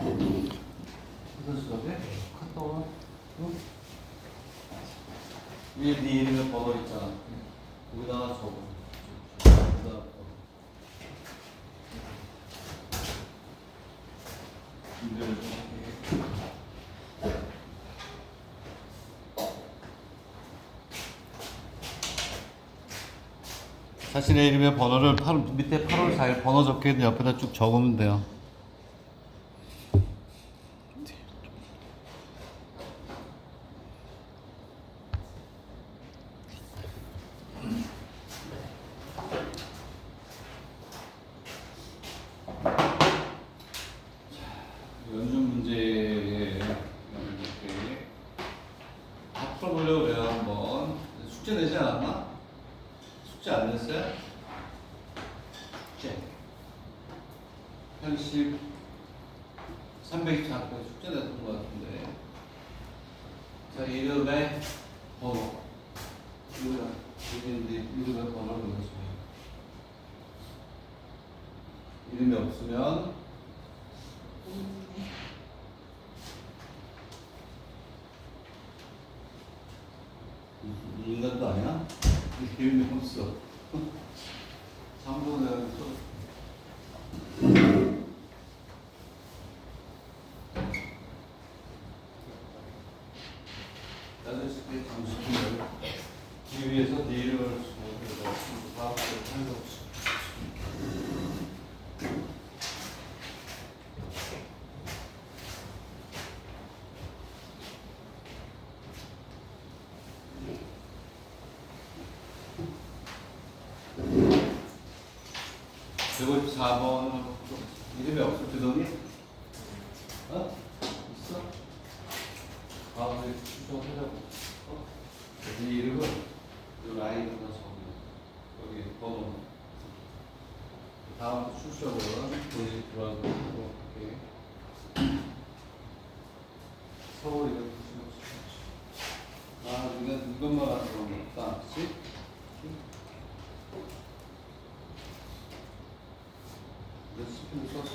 무슨 수업에? 카톡. 응? 위에 네 이름에 번호 있잖아. 거기다가 적어. 거기다가 준비를 좀 할게. 자신의 이름의 번호를 밑에 8월 4일 번호 적혀있는 옆에다 쭉 적으면 돼요. 연준 문제에 다 풀어보려고 그래요. 한번 숙제 내지 않았나? 숙제 안 냈어요? 숙제 80 324개 숙제 냈던 것 같은데. 자, 이름의 번호 이름의 번호를 넣으세요. 이름이 없으면 인간도 아니야? 이름이 없어. 3분의 따뜻하게 잠시만요. 이 위에서 네 이름을 쓰고 다음으로 한거 없어. 그리고 4번은 이름이 없어. 그동이? 어? 있어? 다음에 추정하자고. 이 이름은 이 라인으로 적어. 여기 번호. 다음 출석은 본인이 들어가고 이렇게 서울 이렇게 아, 이것만 하는 건 없다. 그치? 스피드 썼어.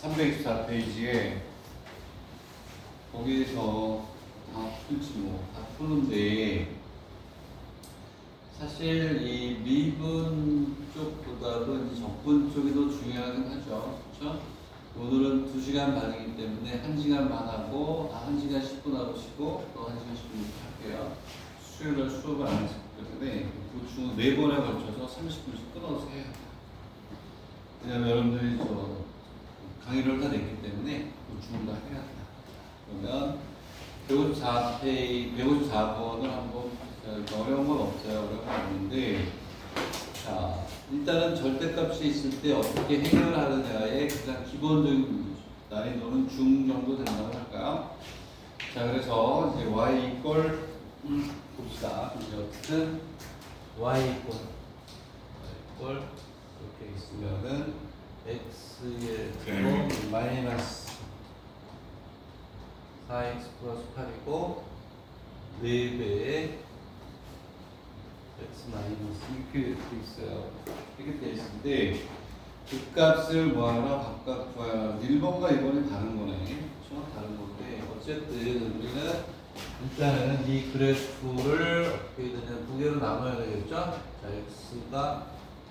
324페이지에 거기에서 다 풀지 뭐 다 푸는데 사실 이 미분 쪽보다도 적분 쪽이 더 중요하긴 하죠. 그렇죠? 오늘은 2시간 반이기 때문에 1시간만 하고 1시간 10분 하고 쉬고 또 1시간 10분 할게요. 수요일날 수업을 안 했기 때문에 보충은 4번에 걸쳐서 30분씩 끊어서 해야 돼요. 왜냐면 여러분들이 강의를 다 냈기 때문에 보충을 다 해야 돼요. 그러면 154번을 한번 어려운 건 없어요. 어려운 건 없는데 자, 일단은 절대값이 있을 때 어떻게 해결하느냐의 가장 기본적인 문제죠. 난이도는 중 정도 된다고 할까요? 자, 그래서 이제 y 이퀄 봅시다. 이제 어쨌든 y 이퀄 이렇게 있으면은 x의 제곱 마이너스 4x 플러스 8이고 4배의 x 마이너스 이렇게 돼 있어요. 이렇게 돼 있는데 그 값을 뭐하라 각각 구하라. 1번과 2번이 다른 거네. 그렇죠? 다른 건데 어쨌든 우리는 일단은 이 그래프를 어떻게 되냐 두 개로 나눠야 되겠죠? 자, x가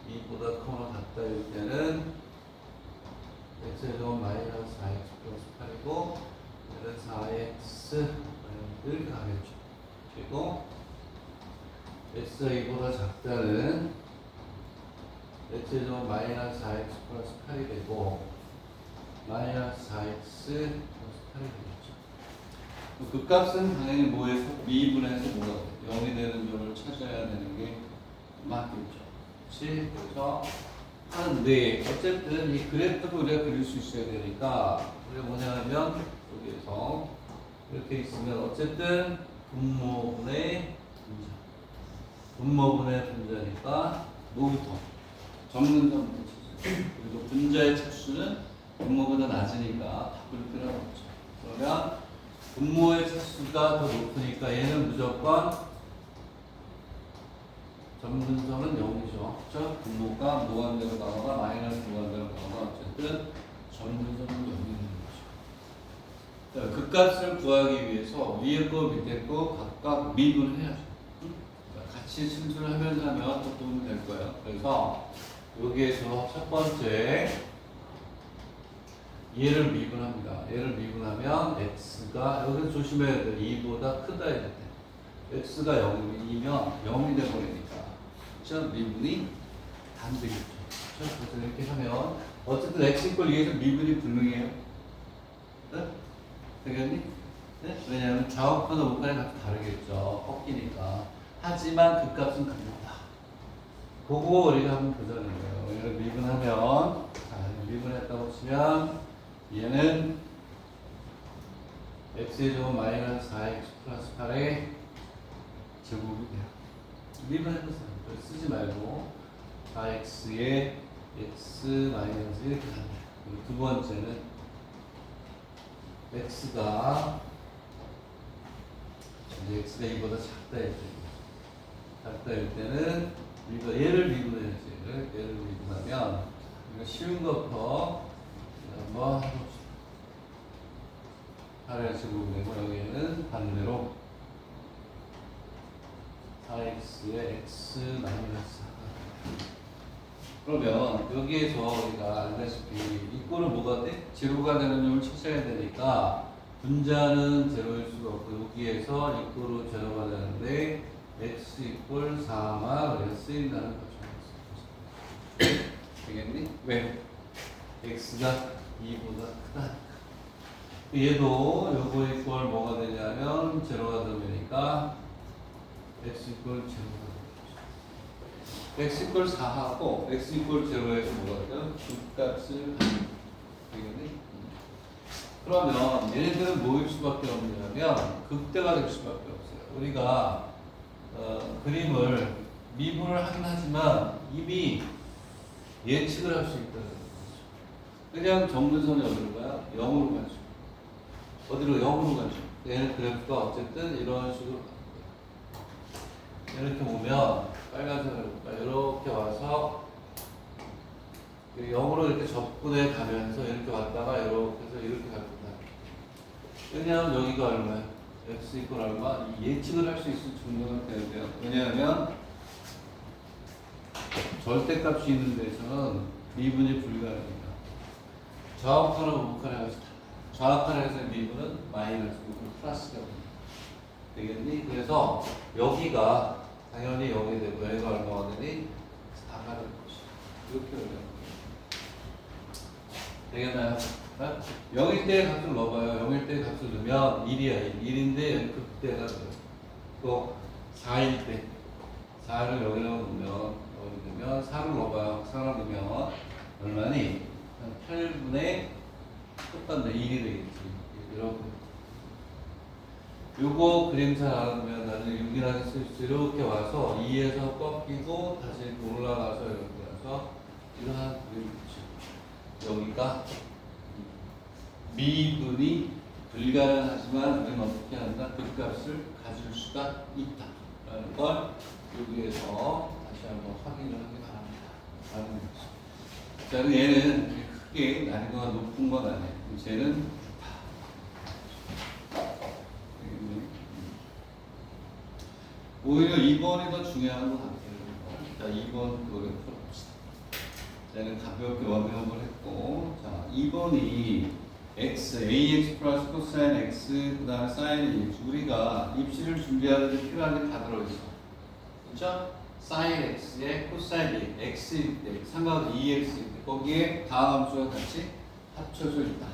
2보다 크거나 같다 일 때는 x의 제곱 마이너스 4x 플러스 8이고 얘는 4x 이렇게 가겠죠. 그리고 x가 2보다 작다는 x의 제곱 마이너스 4x 플러스 8이 되고 마이너스 4x 플러스 8이 되겠죠. 그 값은 당연히 뭐에서 미분해서 뭐가 0이 되는 점을 찾아야 되는 게 맞겠죠. 그렇지? 그래서 하는데 어쨌든 이 그래프도 우리가 그릴 수 있어야 되니까 우리가 뭐냐면 여기에서 이렇게 있으면 어쨌든 분모분의 분자 분모분의 분자니까 뭐부터? 적는 점부터 찾아요. 그리고 분자의 차수는 분모보다 낮으니까 바꿀 필요가 없죠. 그러면 분모의 차수가 더 높으니까 얘는 무조건 점근선은 0이죠. 그렇죠? 분모가 무한대로 가거나 마이너스 무한대로 가거나 어쨌든 점근선은 0이 되는 거죠. 자, 그 값을 구하기 위해서 위에 거 밑에 거 각각 미분해야죠. 응? 자, 같이 sim수를 하면 또 도움이 될 거예요. 그래서 여기에서 첫 번째 얘를 미분합니다. 얘를 미분하면 x가 여기서 조심해야 돼. 2보다 크다 이럴 때 x가 0이면 0이 돼버리니까 그렇죠? 미분이 안 되겠죠. 그렇죠? 그래서 이렇게 하면 어쨌든 x 이퀄 2에서 미분이 불능해요. 네? 되겠니? 네? 왜냐하면 좌우편과 우편의 값이 다르겠죠. 꺾이니까. 하지만 그 값은 같다. 그거 우리가 한번 보자는 거예요. 얘를 미분하면 미분했다고 치면 얘는 x의 제곱 마이너스 4x 플러스 8의 제곱이 돼요. 미분해보세요. 쓰지 말고 4x의 x 마이너스 이렇게 갑니다. 그리고 두 번째는 x가 2보다 작다 할 때, 작다 할 때는 얘를 미분해야지. 얘를 미분하면 이거 쉬운 것부터 한번 해봅시다. 8의 제곱이고 여기에는 반대로 4x의 x 마이너스 4. 그러면 여기에서 우리가 알다시피 이 꼴은 뭐가 돼? 제로가 되는 점을 찾아야 되니까 분자는 제로일 수가 없고 여기에서 이 꼴은 제로가 되는데 x 이퀄 4만 우리가 쓰인다는 거죠. 되겠니? 왜? x가 2보다 크다. 얘도 요거 이퀄 뭐가 되냐면 제로가 되니까 x 이퀄 제로가 되죠. x 이퀄 4하고 x 이퀄 제로에서 뭐가 돼요? 값을 되겠니? 그러면 얘네들은 뭐일 수밖에 없냐면 극대가 될 수밖에 없어요. 우리가 그림을 미분을 하긴 하지만 이미 예측을 할 수 있다는 거죠. 그냥 점근선이 어디로 가요? 0으로 가죠. 어디로? 0으로 가죠. 얘는 그래프가 어쨌든 이런 식으로 이렇게 보면 빨간색으로 이렇게 와서 0으로 이렇게 접근해 가면서 이렇게 왔다가 이렇게 해서 이렇게 갑니다. 왜냐하면 여기가 얼마예요? x 이퀄 얼마? 예측을 할 수 있을 정도는 되는데요. 왜냐하면 절대값이 있는 데서는 미분이 불가능합니다. 좌우편과 우편에 좌우편에서의 미분은 마이너스고 플러스가 됩니다. 되겠니? 그래서 여기가 당연히 0이 되고 여기가 얼마가 되니? 4가 될 것이다. 이렇게 올려요. 되겠나요? 0일 때 값을 넣어봐요. 0일 때 값을 넣으면 1이야. 1인데 극대가 돼요. 또 4일 때 4를 여기로 넣으면 4를 넣어봐요. 4를 넣으면 얼마니? 8분의 똑같네. 1이 되겠지. 이렇게. 요거 그림 잘 알아두면 나중에 유기하게 쓸 수 이렇게 와서 2에서 꺾이고 다시 올라가서 이렇게 와서 이러한 그림이 있죠. 여기가 미분이 불가능하지만 우리는 어떻게 한다? 그 값을 가질 수가 있다라는 걸 여기에서 다시 한번 확인을 하기 바랍니다. 자, 얘는 크게 난이도가 높은 건 아니에요. 쟤는 오히려 2번이 더 중요한 것 같아요. 자, 2번 그거를 풀어봅시다. 얘는 가볍게 원형을 했고, 자, 2번이 x, ax 플러스 코사인 x, 그 다음에 사인 x. 우리가 입시를 준비하는데 필요한 게 다 들어있어. 그렇죠? 사인 x에 코사인 x일 때, 삼각은 2x일 때, 거기에 다음 함수가 같이 합쳐져 있다.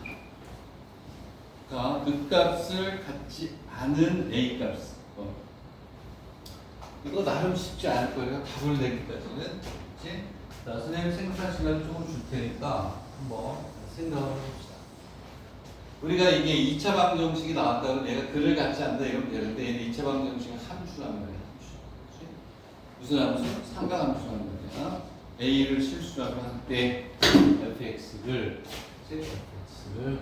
그러니까 그 값을 갖지 않은 a 값. 이거 나름 쉽지 않을 거예요. 답을 내기까지는. 그치? 자, 선생님 생각할 시간 조금 줄 테니까 한번 생각을 해봅시다. 우리가 이게 2차 방정식이 나왔다 그러면 얘가 글을 갖지 않는다 이러면 되는데 얘는 2차 방정식은 함수란 말이야. 함수. 무슨 함수? 삼각함수란 말이야. a를 실수라고 할 때 fx를 이렇게 줬어요.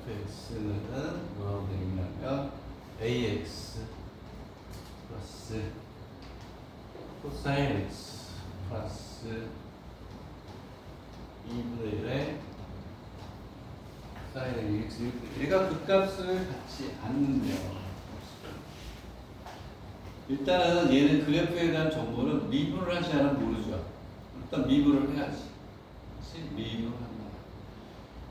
fx는 뭐라고 되냐면 ax 플러스 코사인 x 플러스 2분의 1의 사인 x. 얘가 극값을 갖지 않는데요. 일단은 얘는 그래프에 대한 정보는 미분을 하지 않으면 모르죠. 일단 미분을 해야지. 그렇지? 미분을 한다.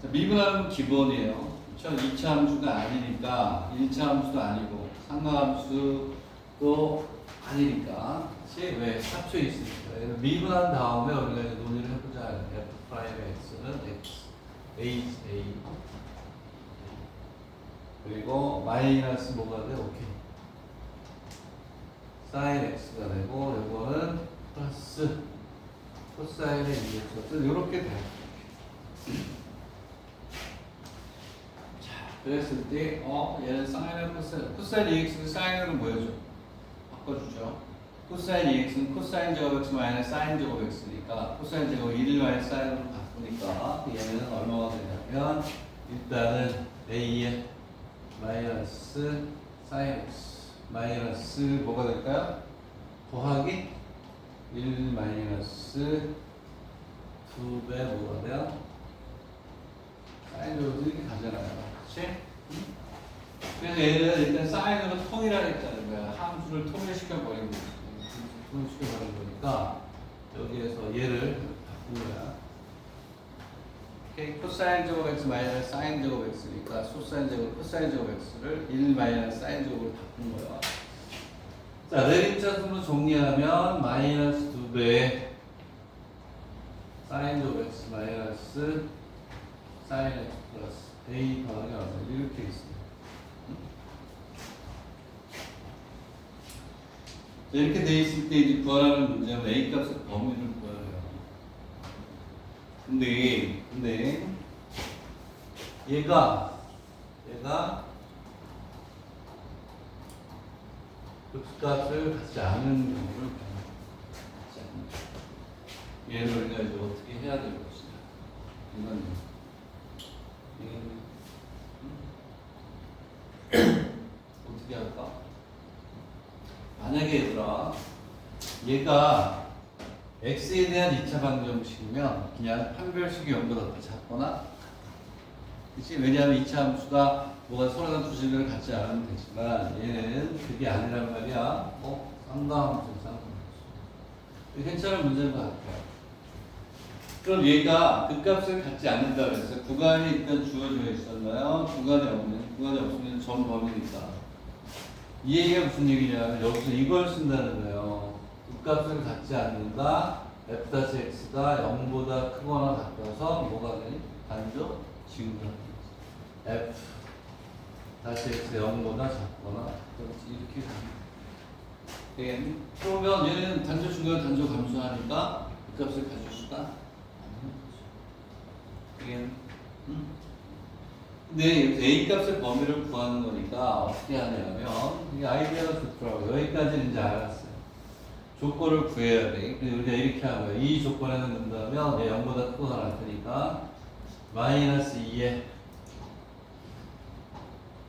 자, 미분하는 기본이에요. 그렇죠? 2차 함수가 아니니까 1차 함수도 아니고 상가함수도 아니니까. 그렇지? 왜? 합쳐 있으니까. 미분한 다음에 우리가 이제 논의를 해보자. f'(x는 x, a, 그리고 마이너스 뭐가 돼? 오케이. 사인 x가 되고 이거는 플러스 코사인의 2x 이렇게 돼요. 자, 그랬을 때 얘는 사인을 코사인 2x는 사인으로 뭐여줘? 바꿔주죠. 코사인 2x는 코사인 제곱 x 마이너스 사인 제곱 x니까 코사인 제곱 1 마이너스 사인으로 바꾸니까 얘는 얼마가 되냐면 일단은 a의 마이너스 사인 x 마이너스 뭐가 될까요? 더하기 1 마이너스 2배 뭐가 돼요? 사인으로 이렇게 가잖아요. 그치? 그래서 얘는 일단 사인으로 통일하려 했다는 거야. 함수를 통일시켜버린 거지. 통일시켜버린 거니까 여기에서 얘를 바꾼 거야. 오케이. 코사인 제곱 x 마이너스 사인 제곱 x니까 소사인 제곱 코사인 제곱 x를 1 마이너스 사인 제곱으로 바꾼 거야. 자, 내림차순으로 정리하면 마이너스 2배 사인 제곱 x 마이너스 사인 x 플러스 a 더하기 얼마 이렇게 있습니다. 이렇게 돼 있을 때 이제 구하라는 문제는 a 값의 범위를 구하래요. 근데 얘가 극값을 갖지 않은 경우를 갖지 않는다. 얘를 우리가 이제 어떻게 해야 될 것이냐. 이건 어떻게 할까? 만약에 얘들아 얘가 x에 대한 2차 방정식이면 그냥 판별식이 0보다 더 작거나 그치? 왜냐하면 2차 함수가 뭐가 서로 두 질을 갖지 않으면 되지만 얘는 그게 아니란 말이야. 상가함수. 괜찮은 문제인 것 같아요. 그럼 얘가 극값을 갖지 않는다 그랬어요. 구간이 일단 주어져 있었나요? 구간이 없으면 전 범위니까. 이 얘기가 무슨 얘기냐면 여기서 이걸 쓴다는 거예요. 극값을 갖지 않는다. f-x가 0보다 크거나 같아서 뭐가 되니? 단조? 지우다. f-x가 0보다 작거나 이렇게 됩니다. 그러면 얘는 단조 중간 단조 감소하니까 극값을 가질 수가 없는 거죠. 근데 여기서 a 값의 범위를 구하는 거니까 어떻게 하냐면 이 아이디어가 좋더라고요. 여기까지는 이제 알았어요. 조건을 구해야 돼. 근데 우리가 이렇게 하는 거예요. 이 조건에는 넣는다면 얘 0보다 크거나 같으니까 마이너스 2에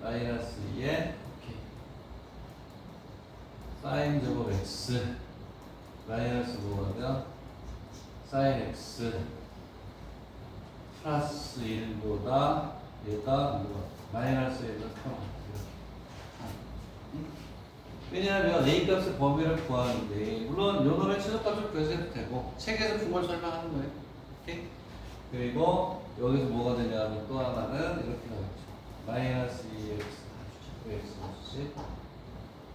오케이. 사인 제곱 x 마이너스 뭐가 돼요? 사인 x 플러스 1보다 얘가 뭐가 마이너스 1보다 크거나 왜냐하면 a 값의 범위를 구하는데 물론 요놈의 최소값을 구해도 되고 책에서 그걸 설명하는 거예요. 오케이? 그리고 여기서 뭐가 되냐면 또 하나는 이렇게 가겠죠. 마이너스 2x x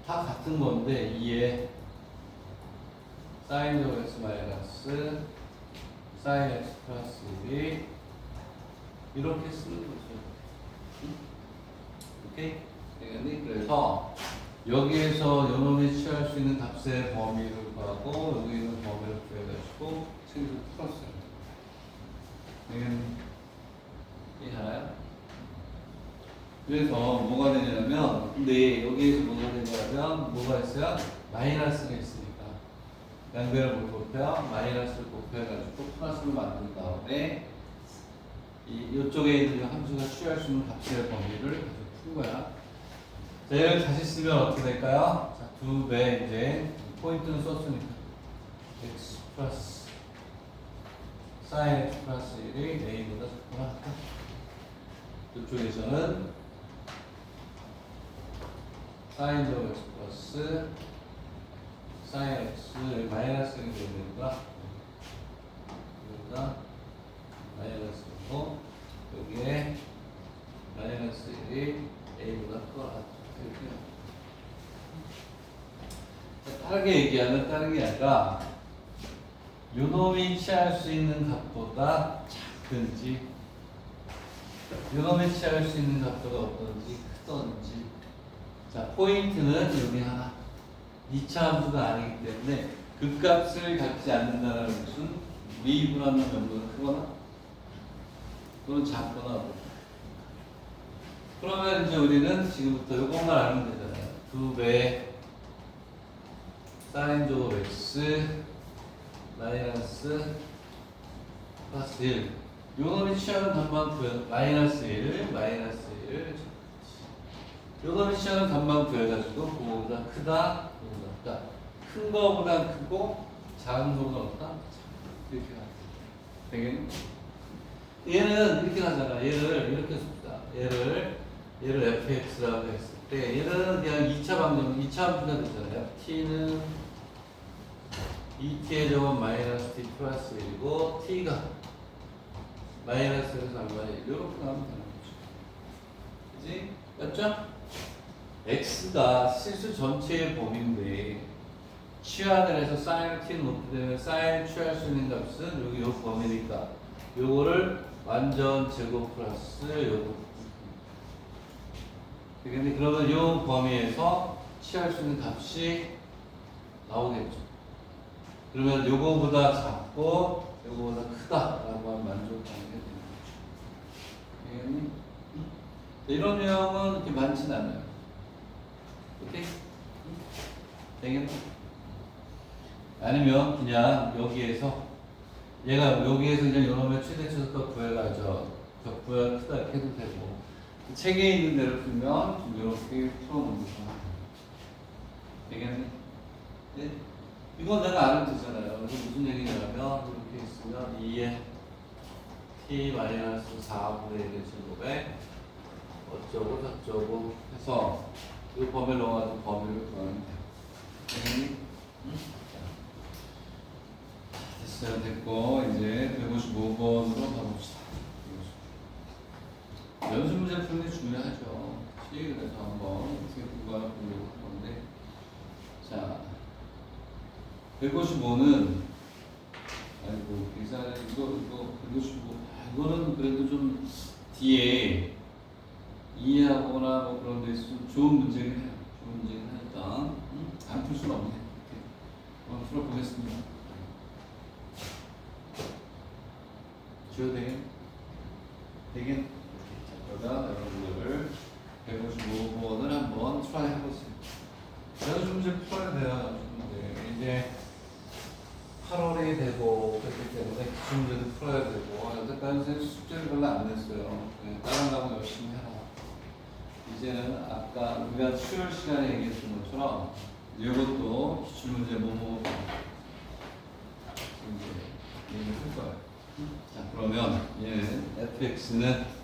다 같은 건데 2에 사인 제곱 x 마이너스 사인 x 플러스 1이 이렇게 쓰는 거죠. 오케이? 그래서 여기에서 요놈이 취할 수 있는 값의 범위를 구하고 여기 있는 범위를 구해가지고 책에서 풀었어요. 이해하나요? 그래서 뭐가 되냐면 근데 여기에서 뭐가 되냐면 뭐가 있어요? 마이너스가 있으니까 양변을 뭘 곱해요? 마이너스를 곱해가지고 플러스를 만든 다음에 이쪽에 있는 함수가 취할 수 있는 값의 범위를 계속 푼 거야. 자, 얘를 다시 쓰면 어떻게 될까요? 자, 두 배 이제 포인트는 썼으니까 x 플러스 sin x 플러스 1이 a보다 작구나. 이쪽에서는 sin 제곱 x 플러스 sin x 마이너스 1이 되는구나. 여기다 마이너스고 여기에 마이너스 1이 a보다 크거나 이렇게. 다르게 얘기하면 다른 게 아니라 요놈이 취할 수 있는 값보다 작든지 요놈이 취할 수 있는 값보다 어떤지 크든지. 자, 포인트는 여기 하나 2차 함수가 아니기 때문에 그 값을 갖지 않는다는 것은 미분하는 정도는 크거나 또는 작거나. 그러면 이제 우리는 지금부터 요것만 알면 되잖아요. 2배 sin 제곱 x 마이너스 플러스 1 요놈이 취하는 값만 구해 마이너스 1 요놈이 취하는 값만 구해가지고 그거보다 크다 그거보다 작다 큰 거보다 크고 작은 거보다 없다 이렇게 가죠. 되겠네? 얘는 이렇게 가잖아. 얘를 이렇게 씁시다. 얘를 fx라고 했을 때 얘는 그냥 2차 방정 2차 함수가 되잖아요. t는 2t의 제곱 마이너스 t 플러스 1이고 t가 마이너스에서 상관이 이렇게 나오면 되는 거죠. 그치? 맞죠? x가 실수 전체의 범위인데 취한을 해서 사인을 t는 높게 되면 사인 취할 수 있는 값은 여기 요 범위니까 요거를 완전 제곱 플러스 요거. 근데 그러면 요 범위에서 취할 수 있는 값이 나오겠죠. 그러면 요거보다 작고 요거보다 크다라고 하면 만족하는 게 되는 거죠. 이런 유형은 이렇게 많진 않아요. 오케이? 되겠네? 아니면 그냥 여기에서 얘가 여기에서 그냥 요놈의 최대 최소값 구해가지고 격부가 크다 이렇게 해도 되고 책에 있는 대로 풀면 좀 이렇게 풀어놓는 거 되겠네? 네? 이건 내가 알면 되잖아요. 그래서 무슨 얘기냐면 이렇게 있으면 2에 t-4분의 1의 제곱에 어쩌고 저쩌고 해서 이 범위를 넣어가지고 범위를 구하면 돼요. 되겠니? 됐어요. 됐고 이제 155번으로 가봅시다. 연습 문제 푸는 게 중요하죠. 그래서 한번 어떻게 구간을 보려고 할 건데 자 155는 아이고 계산 이거 155 이거는 그래도 좀 뒤에 이해하거나 뭐 그런 데 있으면 좋은 문제긴 해요. 좋은 문제긴 하니까 안 풀 수는 없네. 한번 풀어보겠습니다. 지워도 되겠? 되겠? 자, 그러다 여러분들 155번을 한번 트라이 해보세요. 연습 문제 풀어야 돼요. 이제 8월이 되고 그렇기 때문에 기출문제도 풀어야 되고 여태까지 숙제를 별로 안 냈어요. 다른 과목 열심히 해라. 이제는 아까 우리가 수요일 시간에 얘기했던 것처럼 이것도 기출문제 뭐뭐 이제 얘기를 할 거예요. 자 그러면 얘는 fx는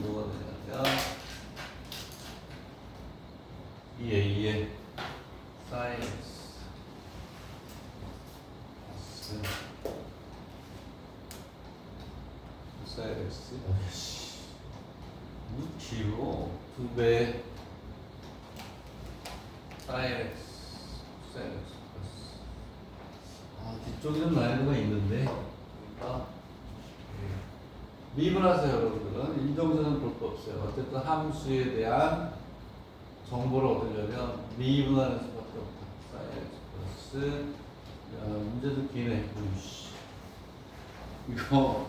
뭐가 되냐면 2a sin x sin x 무치로 2배 sin x sin x 뒤쪽에는 라인가 있는데 그러니까 미분하세요 여러분들은 인정사는 볼 거 없어요. 어쨌든 함수에 대한 정보를 얻으려면 미분하는 수밖에 없다. sin x 플러스 문제도 기네. 이거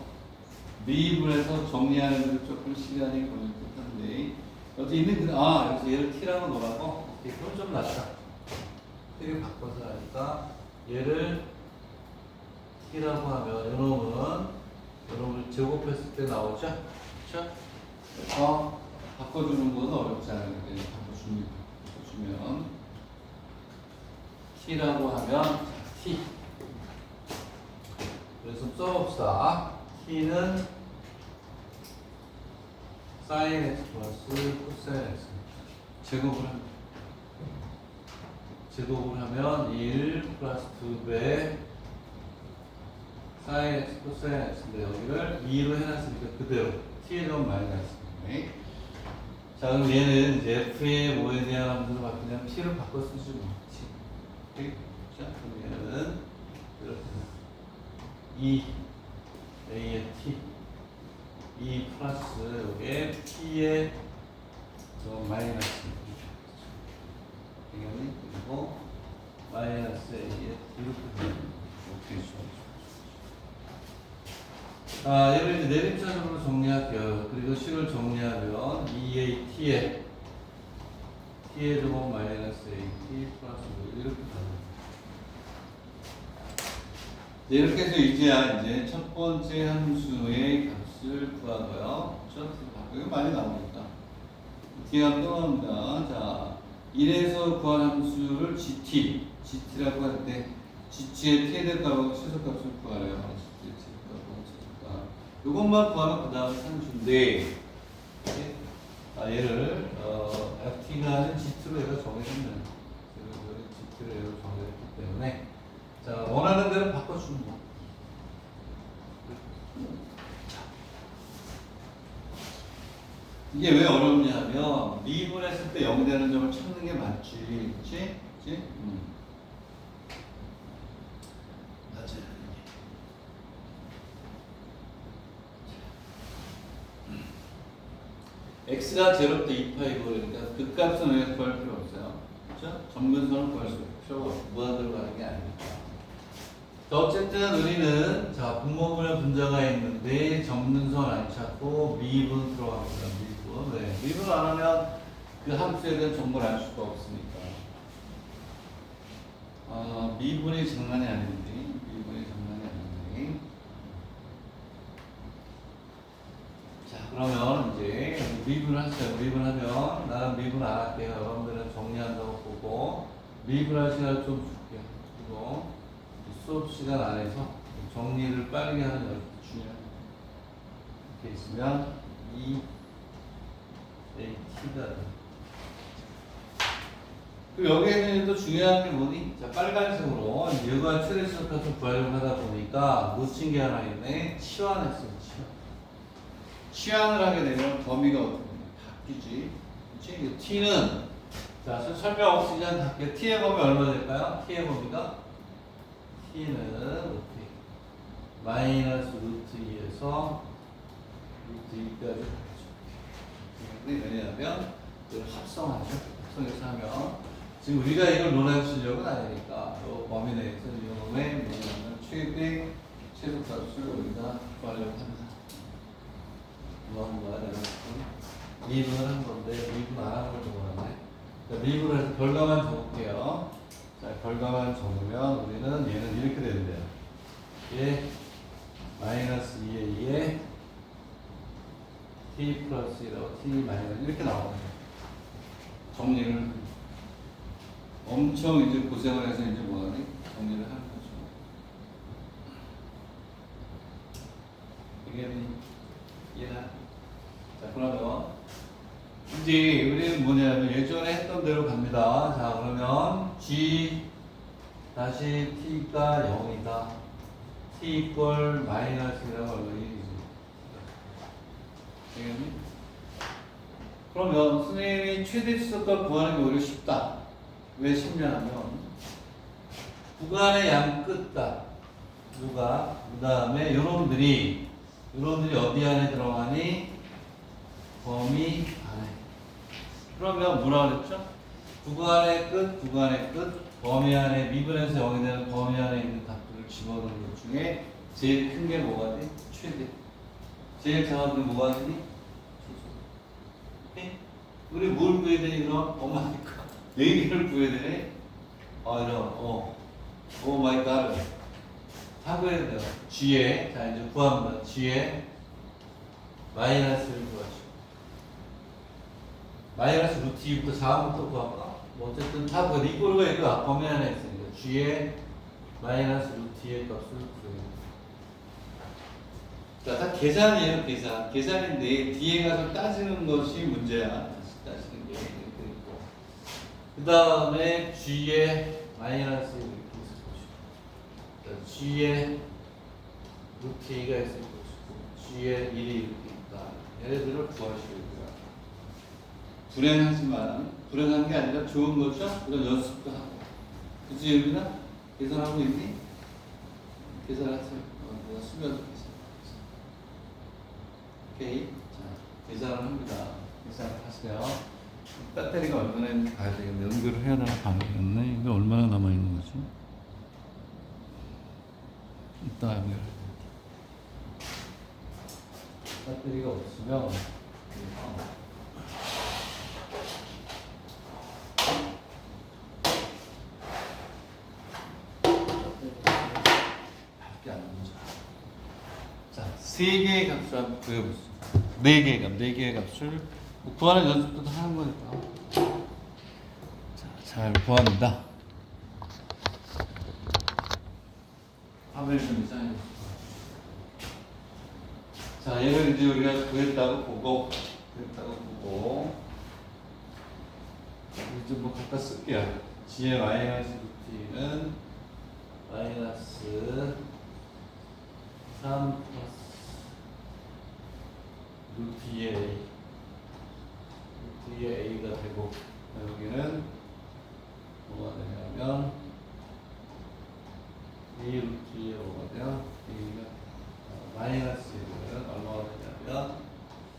미분해서 정리하는 데 조금 시간이 걸릴 듯한데 어디 있는 여기서 얘를 t라고 놓으라고? 오케이, 그럼 좀 낫다. t를 바꿔서 하니까 얘를 t라고 하면 이놈을 제곱했을 때 나오죠? 그렇죠? 그래서 바꿔주는 건 어렵지 않으니까 이제 바꿔줍니다. 바꿔주면 t라고 하면 t. 그래서 써봅시다. t는 sin x 플러스 코사인 x 제곱을 하면 1 플러스 2배 sin x 코사인 x인데 여기를 2로 해놨으니까 그대로 t에 좀 많이 났습니다. 자, 그럼 얘는 이제 f의 뭐에 대한 함수로 바뀌냐면 t를 바꿔 쓰지 뭐. t. 자, 그럼 얘는 이렇게 2 a의 t 2 플러스 요게 t의 좀 마이너스 그리고 마이너스 a의 이렇게 자, 얘를 이제 내림차적으로 정리할게요. 그리고 식을 정리하면 2at에 t의 제곱 마이너스 at 플러스 이렇게 가는 이렇게 해서 이제 첫 번째 함수의 값을 구하고요. 첫 이거 많이 나오니까 t가 또 나옵니다. 자, 1에서 구한 함수를 gt라고 할 때 gt의 t에 대한 값하고 최소값을 구하래요. 이것만 구하면 그 다음 함수인데 얘를 ft가는 gt로 얘가 정해졌네요. gt로 얘가 정해졌기 때문에 자, 원하는 대로 바꿔주는 거. 이게 왜 어렵냐 하면 미분했을 때 0 되는 점을 찾는 게 맞지. 그치? 맞아요. x가 제로 때 2파이고 그러니까 그 값은 왜 구할 필요 없어요. 그렇죠? 점근선을 구할 수 필요가 없고 무한대로 가는 게 아니니까. 자, 어쨌든 우리는 자 분모분의 분자가 있는데 점근선 안 찾고 미분 들어갑니다. 미분. 네. 미분 안 하면 그 함수에 대한 정보를 알 수가 없으니까. 미분이 장난이 아닌데. 미분이 장난이 아닌데. 자, 그러면 이제 미분을 하세요. 미분하면 나는 미분 안 할게요. 여러분들은 정리한다고 보고 미분할 시간을 좀 줄게요. 그리고 수업 시간 안에서 정리를 빠르게 하는 것이 중요해요. 이렇게 있으면 이 AT가 그 여기에는 또 중요한 게 뭐니? 자, 빨간색으로 얘가 최대값을 구하려고 하다 보니까 놓친 게 하나 있네. 치환했어요. 치환을 하게 되면 범위가 어떻게 바뀌지? 그치? t는 자, 설명 없이 그냥 할게요. t의 범위 얼마 될까요? t의 범위가 t는 어떻게 마이너스 루트 2에서 루트 2까지 가죠. 왜냐하면 이걸 합성하죠. 합성해서 하면 지금 우리가 이걸 논할 실력은 아니니까 이 범위 내에서 이놈의 뭐냐면 최대 최소값을 우리가 구하려고 합니다. 뭐 하는 거야? 내가 미분을 한 건데 미분 안 하는 걸 적어놨네. 미분을 해서 결과만 적을게요. 자, 결과만 적으면 우리는 얘는 이렇게 되는데요. 얘 마이너스 2에 2에 t 플러스 1하고 t 마이너스 이렇게 나오는 거예요. 정리를 엄청 이제 고생을 해서 이제 뭐하니? 정리를 하는 거죠. 이게 이해나? 자, 그러면 이제 우리는 뭐냐면 예전에 했던 대로 갑니다. 자, 그러면 g 다시 t가 0이다. t 이퀄 마이너스라고 얼마 1이지. 되겠니? 그러면 선생님이 최대 수값 구하는 게 오히려 쉽다. 왜 쉽냐면 구간의 양 끝다. 누가 그 다음에 요놈들이 어디 안에 들어가니? 범위 안에. 그러면 뭐라 그랬죠? 구간의 끝, 범위 안에 미분에서 0이 되는 범위 안에 있는 값들을 집어넣는 것 중에 제일 큰 게 뭐가 돼? 최대. 제일 작은 게 뭐가 되니? 네? 우리 뭘 구해야 되니 그럼? 엄마니까. 얘기를 구해야 되네? 오 마이 갓. 다 구해야 돼요. G에, 자, 이제 구합니다. G에 마이너스를 구하시고. 마이너스 루트 2부터 4부터 구할까? 뭐 어쨌든 다 그 이꼴과 이거 범위 안에 있으니까 g의 마이너스 루트 2의 값을 구해요. 자, 다 계산이에요, 계산. 계산인데 뒤에 가서 따지는 것이 문제야. 다시 따지는 게 이렇게 있고. 그 다음에 g의 마이너스 이렇게 있을 것이고, g의 루트 2가 있을 것이고, g의 1이 이렇게 있다. 얘네들을 구하시고요. 불행하지만 불행한 게 아니라 좋은 거죠. 이런 연습도 하고. 그치, 유빈아? 계산하고 있니? 계산하세요. 내가 수면 계산. 오케이. 자, 계산을 합니다. 계산을 하세요. 배터리가 얼마나 있는지 봐야 되겠네. 연결을 해야 되나 봐야 되겠네. 이게 얼마나 남아있는 거지? 이따 연결. 배터리가 없으면 밖에 안 나오죠. 자, 3개의 값을 한번 구해보세요. 4개의 값을 구하는 연습도 하는 거니까. 자, 잘 구합니다. 화면을 좀 이상해. 자, 얘를 이제 우리가 구했다고 보고, 이제 뭐 갖다 쓸게요. g의 마이너스 루트는 마이너스 3 플러스 루트 2의 a, 루트 2의 a가 되고, 여기는 뭐가 되냐면 2 루트 2의 5가 돼요. a가 마이너스 1은 얼마가 되냐면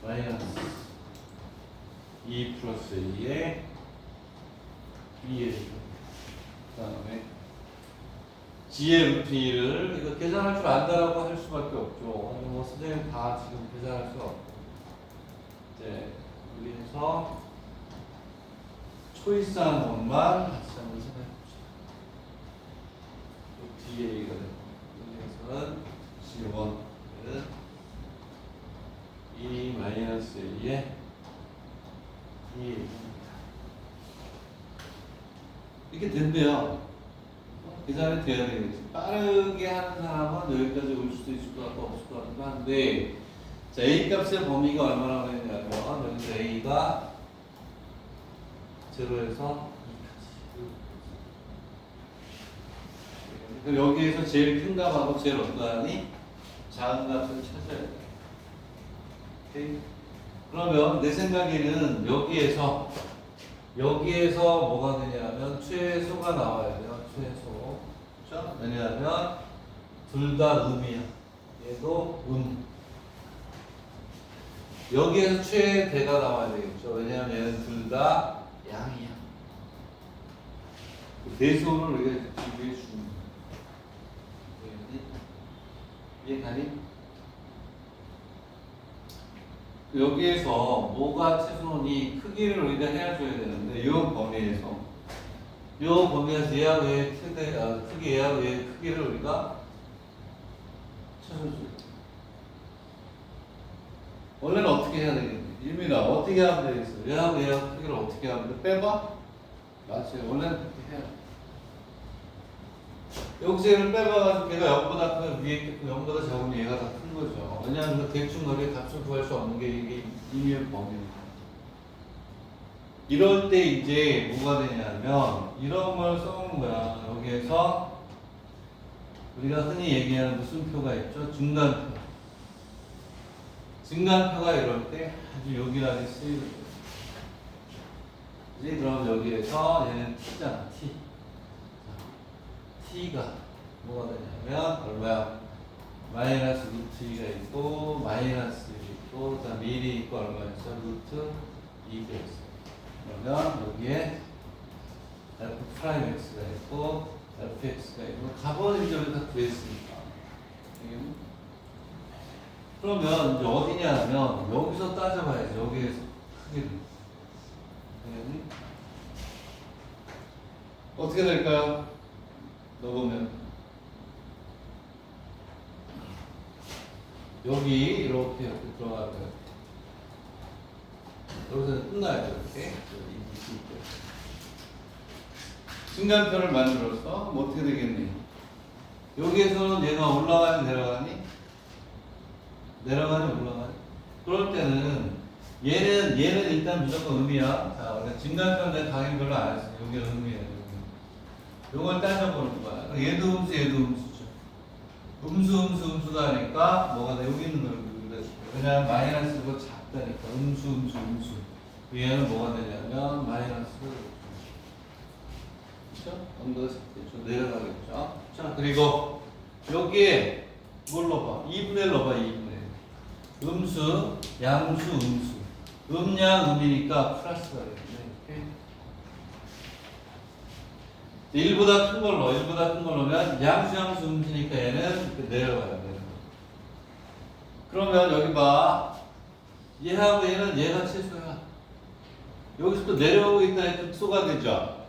마이너스 2 플러스 2의 2의 그 다음에 g의 루트 2를 이거 계산할 줄 안다라고 할 수밖에 없죠. 뭐 선생님 다 지금 계산할 수 없고, 이제 여기서 초이스한 것만 같이 한번 생각해 봅시다. 루트 2의 a가 되고, 여기서는 g1은 2 마이너스 2의 2 이렇게 된대요. 계산이 돼야 되겠지. 빠르게 하는 사람은 여기까지 올 수도 있을 것 같고 없을 것 같기도 한데, 자, A 값의 범위가 얼마나 되냐면 여기서 A가 0에서 2까지. 여기에서 제일 큰 값하고 제일 어떠하니? 작은 값을 찾아야 돼. 오케이? 그러면 내 생각에는 여기에서 뭐가 되냐면 최소가 나와야 돼요. 최소. 그렇죠? 왜냐하면 둘 다 음이야. 얘도 여기에서 최대가 나와야 되겠죠. 왜냐하면 얘는 둘 다 양이야. 대소를 우리가 준비해 주는 거야. 이해가니? 여기에서 뭐가 최소니 크기를 우리가 해줘야 되는데, 이 범위에서 얘하고 얘 크기, 얘하고 얘 크기를 우리가 찾아줘요. 원래는 어떻게 해야 되겠니? 유민아, 어떻게 하면 되겠어? 얘하고 얘 크기를 어떻게 하면 돼? 빼봐? 맞아요. 원래는 그렇게 해야 돼. 여기서 얘를 빼봐가지고 걔가 0보다 크면 위에 있고 0보다 작으면 얘가 더 큰 거죠. 왜냐하면 대충 거리에 값을 구할 수 없는 게 이게 임의의 범위입니다. 이럴 때 이제 뭐가 되냐면 이런 걸 써오는 거야. 여기에서 우리가 흔히 얘기하는 무슨 표가 있죠? 중간표. 중간표가 이럴 때 아주 요긴하게 쓰이는 거예요. 이제 그럼 여기에서 얘는 t잖아, t. t가 뭐가 되냐면 얼마야? 마이너스 루트 2가 있고 마이너스 1이 있고 그 다음 1이 있고 얼마였어? 루트 2가 있어. 그러면 여기에 f 프라임 x가 있고 fx가 있고 값은 이제 다 구했으니까. 그러면 이제 어디냐 하면 여기서 따져봐야지. 여기에서 크기를. 어떻게 될까요? 넣으면 여기 이렇게 들어가고요. 여기서 끝나야죠. 이렇게. 증간표를 만들어서 뭐 어떻게 되겠니? 여기에서는 얘가 올라가니 내려가니? 내려가니 올라가니? 그럴 때는 얘는 일단 무조건 음이야. 자, 원래 증간표는 내가 강의 별로 안 했어. 여기는 음이야. 요걸 따져보는 거야. 얘도 음수, 얘도 음수죠. 음수가 하니까 뭐가 돼? 여기 있는 걸 그냥 마이너스로 작다니까. 음수. 얘는 뭐가 되냐면 마이너스. 그렇죠? 온도가 작겠죠. 내려가겠죠. 자, 그리고 여기에 뭘 넣어봐? 2분의 1 넣어봐. 2분의 1. 음수, 양수, 음수. 음양, 음이니까 플러스가 되겠네. 이렇게. 1보다 큰 걸 넣어. 1보다 큰 걸 넣으면 양수, 음수니까 얘는 내려가야 돼. 그러면 여기 봐. 얘하고 얘는 얘가 최소야. 여기서 또 내려오고 있다니 극소가 되죠.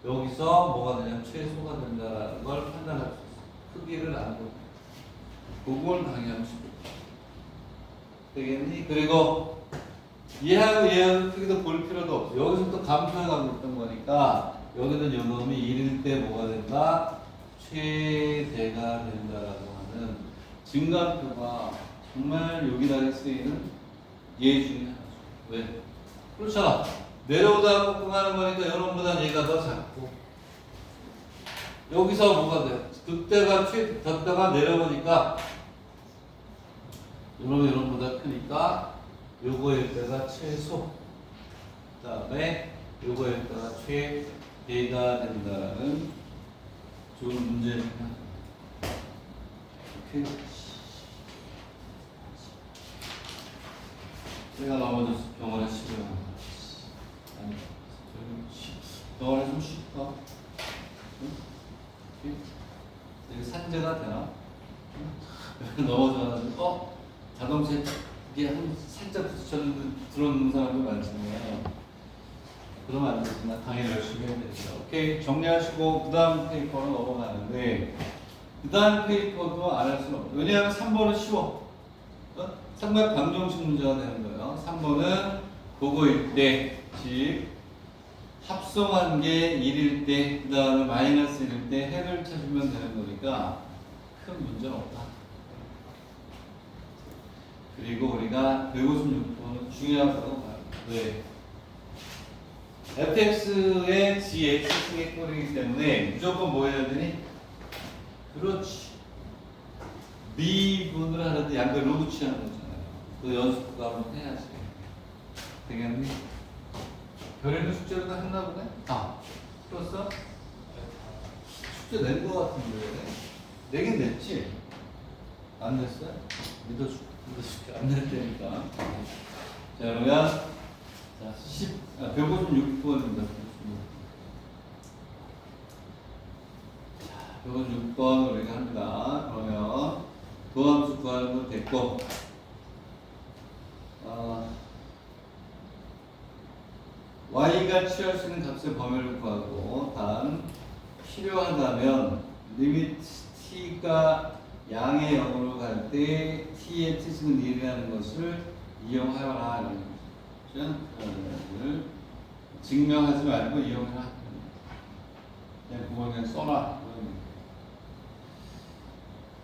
여기서 뭐가 되냐면 최소가 된다는 걸 판단할 수 있어. 크기를 안 보고. 그걸 강의하면 되겠니? 그리고 얘하고 크기도 볼 필요도 없어. 여기서 또 감소해가고 있던 거니까 여기는 요놈이 1일 때 뭐가 된다? 최대가 된다라고 하는 증가표가 정말 여기다 쓰이는 예 중에 하나죠. 왜? 그렇잖아. 내려오다가 꺾어가는 거니까 요놈보다 얘가 더 작고 여기서 뭐가 돼? 그때가 졌다가 내려오니까 요놈보다 크니까 요거일 때가 최소 그 다음에 요거일 때가 최대가 된다는 좋은 문제입니다. 오케이. 제가 넘어져서 병원에 치료합니다. 아니, 병원에 좀 쉴까? 응? 이게 산재가 되나? 넘어져가지고 자동차에 이게 한 살짝 부딪혔는데 들어오는 사람도 많잖아요. 그러면 안 되지만 당연히 열심히 해야 되죠. 오케이, 정리하시고 그 다음 페이퍼로 넘어가는데 그 다음 페이퍼도 안 할 수는 없어요. 왜냐하면 3번은 쉬워. 삼각 방정식 문제가 되는 거예요. 3번은 그거일 때, 즉 합성한 게 1일 때, 그 다음에 마이너스 1일 때 해를 찾으면 되는 거니까 큰 문제는 없다. 그리고 우리가 156번은 중요하다고 봐요. 왜? fx의 gx승의 꼴이기 때문에 무조건 뭐 해야 되니? 그렇지. 미분을 하는데 양변 로그 취하는 거잖아요. 그 연습도 한번 해야지. 되겠니? 별의는 숙제를 다 했나 보네? 풀었어? 숙제 낸 거 같은데. 내긴 냈지? 안 냈어요? 믿어줄게. 안 냈다니까. 자, 그러면, 156번입니다. 156번 우리가 합니다. 그러면, 도함수 구하는 건 됐고, y가 취할 수 있는 값의 범위를 구하고, 단, 필요하다면, 리미트 t가 양의 0으로 갈 때, t의 t승은 1이라는 것을 이용하여라. 이런 거죠. 그걸 증명하지 말고 이용해라. 그냥 그걸 그냥 써놔.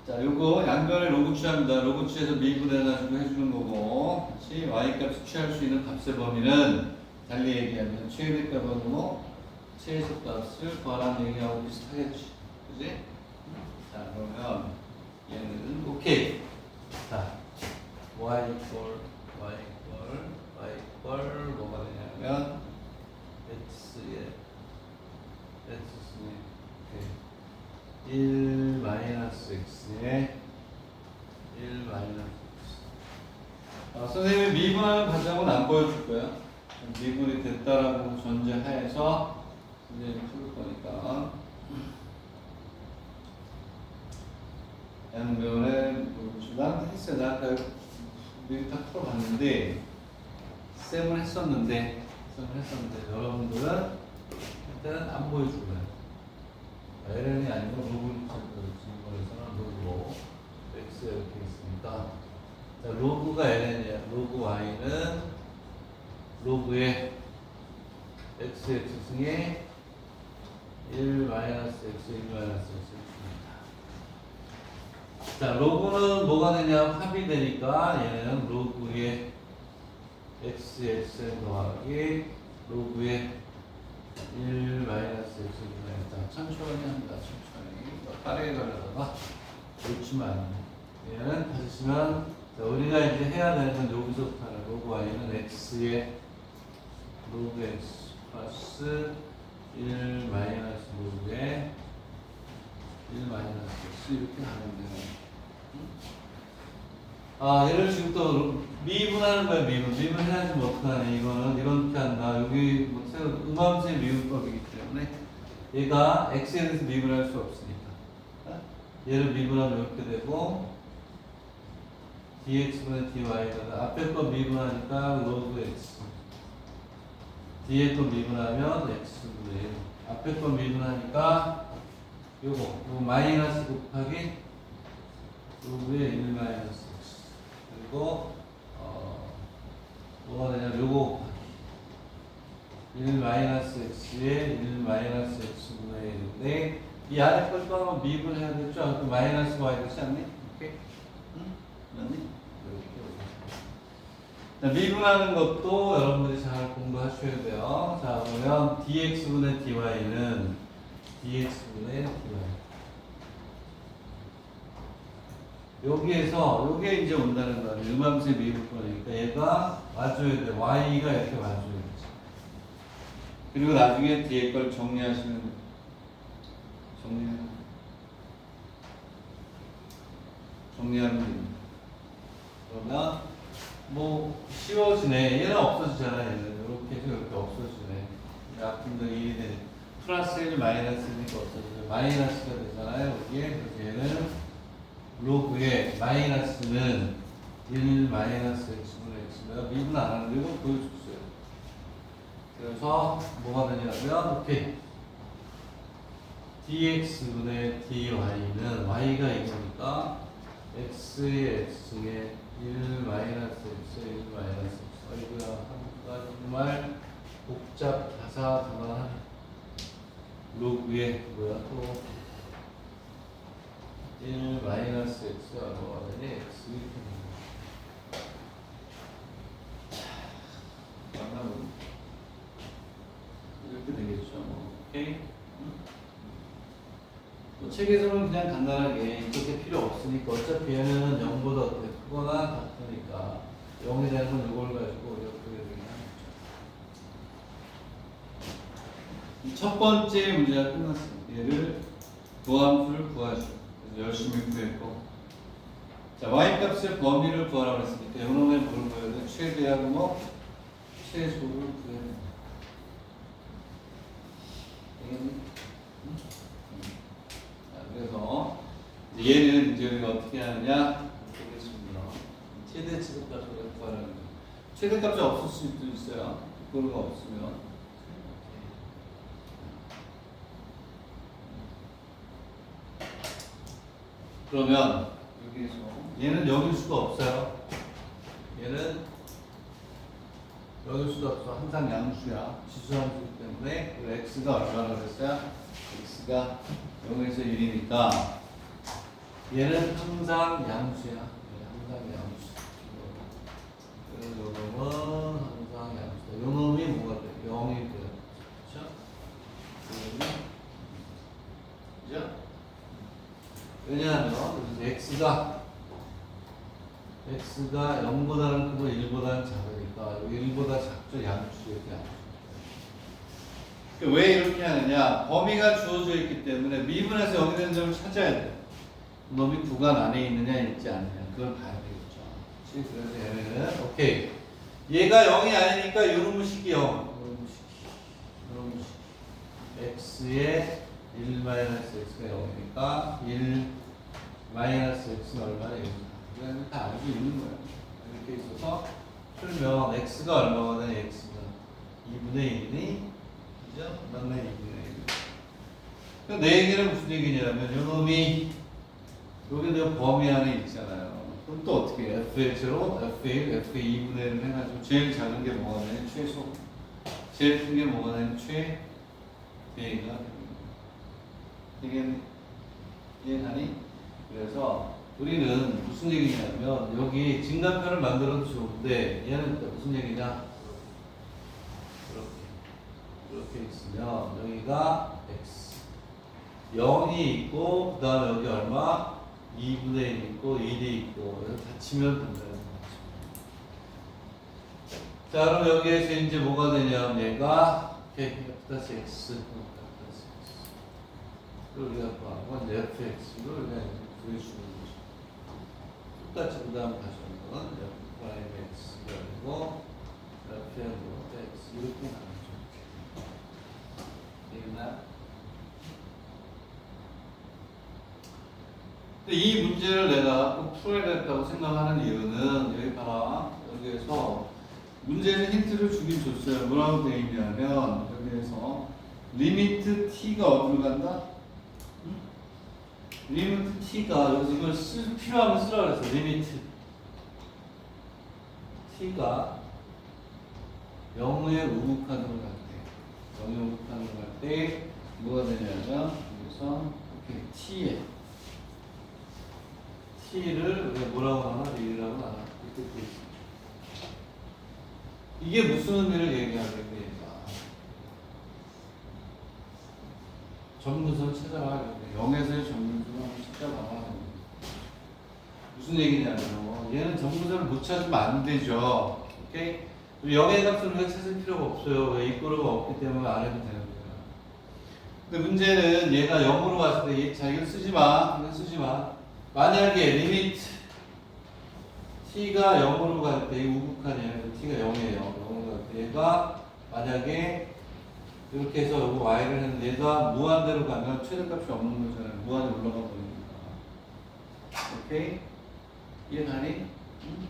자, 요거 양변에 로그 취합니다. 로그 취해서 미분해가지고 해주는 거고, 그렇지? y값을 취할 수 있는 값의 범위는 달리 얘기하면 최대값으로 최소값을 구하라는 얘기하고 비슷하겠지, 그지? 자, 그러면 얘는 오케이. 자, y 뭐가 되냐면 x의 1 마이너스 x에 1 마이너스 x. 선생님이 미분하는 과정은 안 보여줄 거야. 미분이 됐다라고 전제하에서 이제 풀 거니까. 양변에 나한테 했어요. 나 아까 미리 다 풀어봤는데 쌤은 했었는데 여러분들은 일단 안 보여줄 거야. ln이 아니고 로그를 지금거에서는 로그로 x 이렇게 있으니까 자, 로그가 ln이야. 로그 y는 로그의 xx승의 1 마이너스 x 1 마이너스 x입니다. 자, 로그는 뭐가 되냐? 합이 되니까 얘는 로그의 xxn 더하기 로그의 1 마이너스 x입니다. 자, 천천히 합니다. 천천히. 빠르게 가려다가 놓치면 얘는 다시시면 자, 우리가 이제 해야 되는 건 여기서부터 하는 로그 y는 x의 로그 x 플러스 1 마이너스 로그의 1 마이너스 x 이렇게 하면 되는. 아, 얘를 지금 또 미분하는 거야. 미분 해야지 뭐 어떡하니. 이거는 이렇게 한다. 여기 뭐 음함수의 미분법이기 때문에 얘가 x에 대해서 미분할 수 없으니까 얘를 미분하면 이렇게 되고 dx분의 dy가 앞에 거 미분하니까 로그 x 뒤에 거 미분하면 x분의 1 앞에 거 미분하니까 요거 마이너스 곱하기 로그의 1 마이너스 x 그리고 뭐가 되냐 요거 1 마이너스 x에 1 마이너스 x분의 1인데 이 아래 걸 또 한번 미분해야 되죠? 그 마이너스 y 되지 않니? 오케이? 응? 맞니? 자, 미분하는 것도 여러분들이 잘 공부하셔야 돼요. 자, 그러면 dx분의 dy는 dx분의 dy 여기에서 요게 이제 온다는 거예요. 음함수의 미분법이니까 얘가 와줘야 돼. y가 이렇게 와줘야 되지. 그리고 나중에 뒤에 걸 정리하시면 정리하면 됩니다. 그러면 뭐 쉬워지네. 얘는 없어지잖아. 얘는 이렇게 해서 이렇게 없어지네. 약분도 1이 되네. 플러스 1 마이너스 1이니까 없어지네. 마이너스가 되잖아요. 여기에 그래서 얘는 로그의 마이너스는 1 마이너스 x분의 x고요. 미분 안 하는 거 이거 보여줬어요. 그래서 뭐가 되냐면 오케이 dx분의 dy는 y가 이거니까 x의 x승에 1 마이너스 x 1 마이너스 x 아이고야 한가 정말 복잡하사다만 로그에 뭐야 또 1 마이너스 x가 뭐가 되니 x 이렇게 만나면 이렇게 되겠죠. 오케이. 또 책에서는 그냥 간단하게 이렇게 필요 없으니까 어차피 얘는 0보다 크거나 같으니까 0이 되는 건 이걸 가지고 이렇게 되긴 하겠죠. 첫 번째 문제가 끝났습니다. 얘를 도함수를 구하시오. 그래서 열심히 구했고 자 y값의 범위를 구하라고 했으니까 요놈에 뭘 구해야 돼? 최대하고 뭐 최소를 구해야 돼. 되겠니? 그래서 얘는 이제 우리가 어떻게 하느냐 보겠습니다. 최대 최대값을 구하라는 거예요. 최대값이 없을 수도 있어요. 그런 거 없으면 그러면 여기서 얘는 여길 수도 없어요. 얘는 여길 수도 없어. 항상 양수야. 지수함수이기 때문에 x가 얼마나 그랬어요? x가 0에서 1이니까 얘는 항상 양수야. 항상 양수. 그래서 요놈은 항상 양수다. 요놈이 뭐가 돼? 0이 돼. 그렇죠? 그죠? 왜냐하면 x가 0보다는 크고 1보다는 작으니까 1보다 작죠. 양수 이렇게 양수. 왜 이렇게 하느냐? 범위가 주어져 있기 때문에 미분해서 0이 되는 점을 찾아야 돼. 놈이 구간 안에 있느냐 있지 않느냐 그걸 봐야 되겠죠. 그래서 얘는 오케이. 얘가 0이 아니니까 이놈의 식이 0. 이놈의 식. x의 1 마이너스 x가 0이니까 1 마이너스 x는 얼마나 0이다. 그냥 다 알고 있는 거야. 이렇게 있어서 풀면 x가 얼마가 되냐 x가 2분의 1이니 그죠? 맞네 2분의 1. 내 얘기는 무슨 얘기냐면 요놈이 여기 내 범위 안에 있잖아요. 그럼 또 어떻게 해? fx로 f1, f 2분의 1을 해가지고 제일 작은 게 뭐가 되냐? 최소. 제일 큰 게 뭐가 되냐? 최대가 됩니다. 되겠니? 이해가니? 그래서 우리는 무슨 얘기냐면 여기 증가표를 만들어도 좋은데 얘는 또 무슨 얘기냐? 이렇게 있으면 여기가 x 0이 있고 그 다음에 여기 얼마? 2분의 1 있고 1이 있고 여기 다 치면 된다는 거죠. 자 그럼 여기에서 이제 뭐가 되냐면 얘가 플러스 x 그리고 우리가 구한 fx를 그냥 구해주는 거죠. 똑같이 그 다음 다시 한번 f 프라임 x 그리고 fm x 이렇게 나오죠. 되겠나요? 근데 이 문제를 내가 꼭 풀어야겠다고 생각하는 이유는 여기 봐라. 여기에서 문제는 힌트를 주긴 줬어요. 뭐라고 되어 있냐면 여기에서 리미트 t가 어디로 간다? 응? 리미트 t가 여기서 이걸 필요하면 쓰라 그랬어. 리미트 t가 0의 우극한으로 갈 때 0의 우극한으로 갈 때 뭐가 되냐면 여기서 이렇게 t를 우리가 뭐라고 하나? 1이라고 하나? 이렇게 돼 있습니다. 이게 무슨 의미를 얘기하겠냐? 전문선 찾아봐야 돼. 0에서의 전문선을 한번 찾아봐야 돼. 무슨 얘기냐면 얘는 전문선을 못 찾으면 안 되죠. 오케이? 0의 값을 우리가 찾을 필요가 없어요. 왜? 입구로가 없기 때문에 안 해도 되는 거야. 근데 문제는 얘가 0으로 갔을 때 자, 이거 쓰지 마. 이거 쓰지 마. 만약에 리미트 t가 0으로 갈 때 이 우극한이에요. t가 0이에요. 0으로 갈 때 얘가 만약에 이렇게 해서 여기 y를 했는데 얘가 무한대로 가면 최대값이 없는 거잖아요. 무한에 올라가 버리니까. 오케이? 이해가니? 응?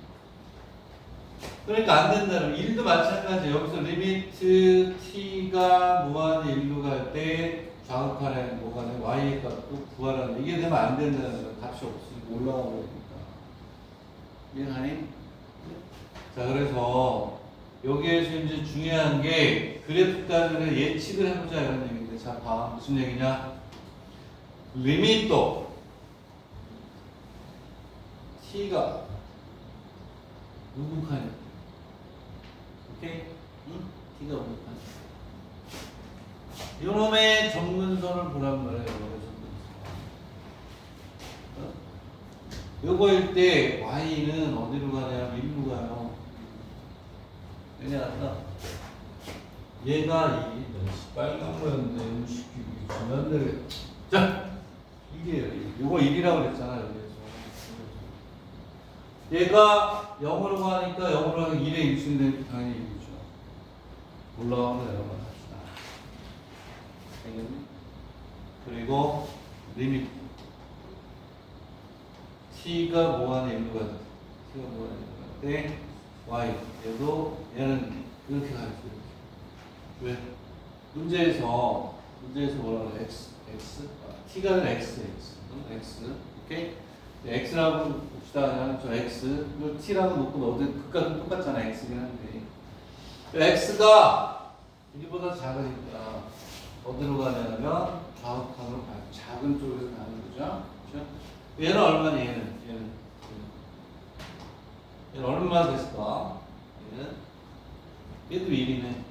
그러니까 안 된다는 1도 마찬가지. 여기서 리미트 t가 무한에 1로 갈 때 좌극한에 뭐가 돼? y의 값도 구하라는 이게 되면 안 된다는 거야. 값이 없으니까 올라가 버리니까. 이해가니? 자, 그래서 여기에서 이제 중요한 게 그래프 따위를 예측을 해보자 이런 얘기인데, 자, 봐. 무슨 얘기냐? 리미터 t가 우극한이야. 오케이? 응? t가 우극한이야. 요놈의 전문선을 보란 말이에요. 요거일 때 y는 어디로 가냐면 1로 가요. 왜냐하면 얘가 이 빨간 거였는데 지난달에 자 이게 요거 1이라고 그랬잖아. 여기에서 얘가 0으로 가니까 0으로 가니까 1의 일수는 되니까 당연히 1이죠. 올라가면 내려가면 합시다. 그리고 리미트 t가 무한의 1로 가다. t가 무한의 1로 갈 때 y 얘는 이렇게 가야지. 왜? 문제에서 뭐라 그래? x t가 아니라 x 오케이? x라고 봅시다. 그냥 저 x t라고 놓고 넣어도 극값은 똑같잖아. x긴 한데 x가 1보다 작으니까 어디로 가냐면 좌우칸으로 가요. 작은 쪽에서 가는 거죠. 그렇죠? 얘는 얼마니? 얘는 얼마 됐을까? 얘도 1이네.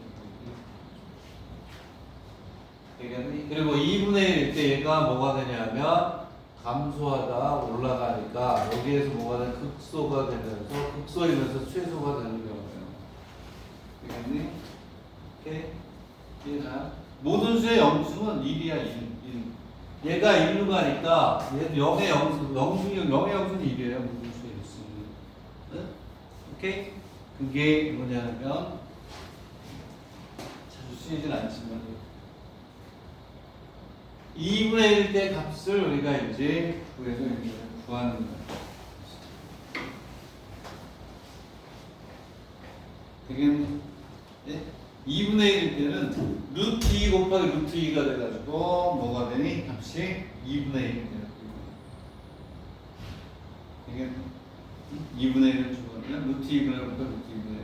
그리고 2분의 1일 때 얘가 뭐가 되냐면 감소하다 올라가니까 여기에서 뭐가 되면 극소가 되면서 극소이면서 최소가 되는 경우예요. 되겠니? 오케이? 얘가 모든 수의 영수는 1이야. 1. 얘가 1로 가니까 얘도 0의 영수는 1이에요. 모든 수의 영수는. 응? 오케이? 그게 뭐냐면 자주 쓰이진 않지만 2분의 1 때 값을 우리가 이제 구해서 구하는 거예요. 되겠니? 네? 2분의 1일 때는 루트 2 곱하기 루트 2가 돼가지고 뭐가 되니? 값이 2분의 1이 돼요. 되겠니? 2분의 1을 집어넣으면 루트 2분의 1부터 루트 2분의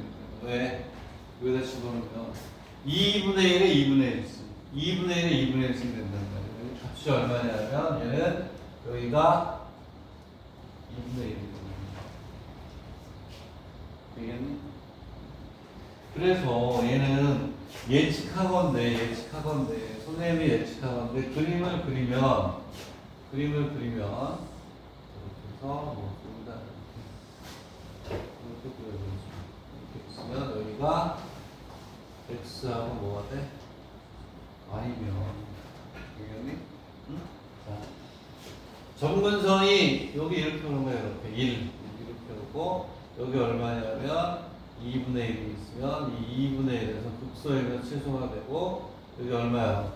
1. 왜? 여기다 집어넣으면 2분의 1에 2분의 1 있어. 2분의 1에 2분의 1 쓰면 된단 말이야. 여기 값이 얼마냐면 얘는 여기가 2분의 1이거든. 되겠니? 그래서 얘는 예측하건대 선생님이 예측하건대 그림을 그리면 이렇게 해서 뭐 여기다 이렇게 그려보겠습니다. 이렇게 있으면 여기가 x하고 뭐가 돼? y면 되겠니? 응? 자, 정근선이 여기 이렇게 오는 거예요. 이렇게 1 이렇게 오고 여기 얼마냐면 2분의 1이 있으면 이 2분의 1에서 극소이면 취소가 되고 여기 얼마야?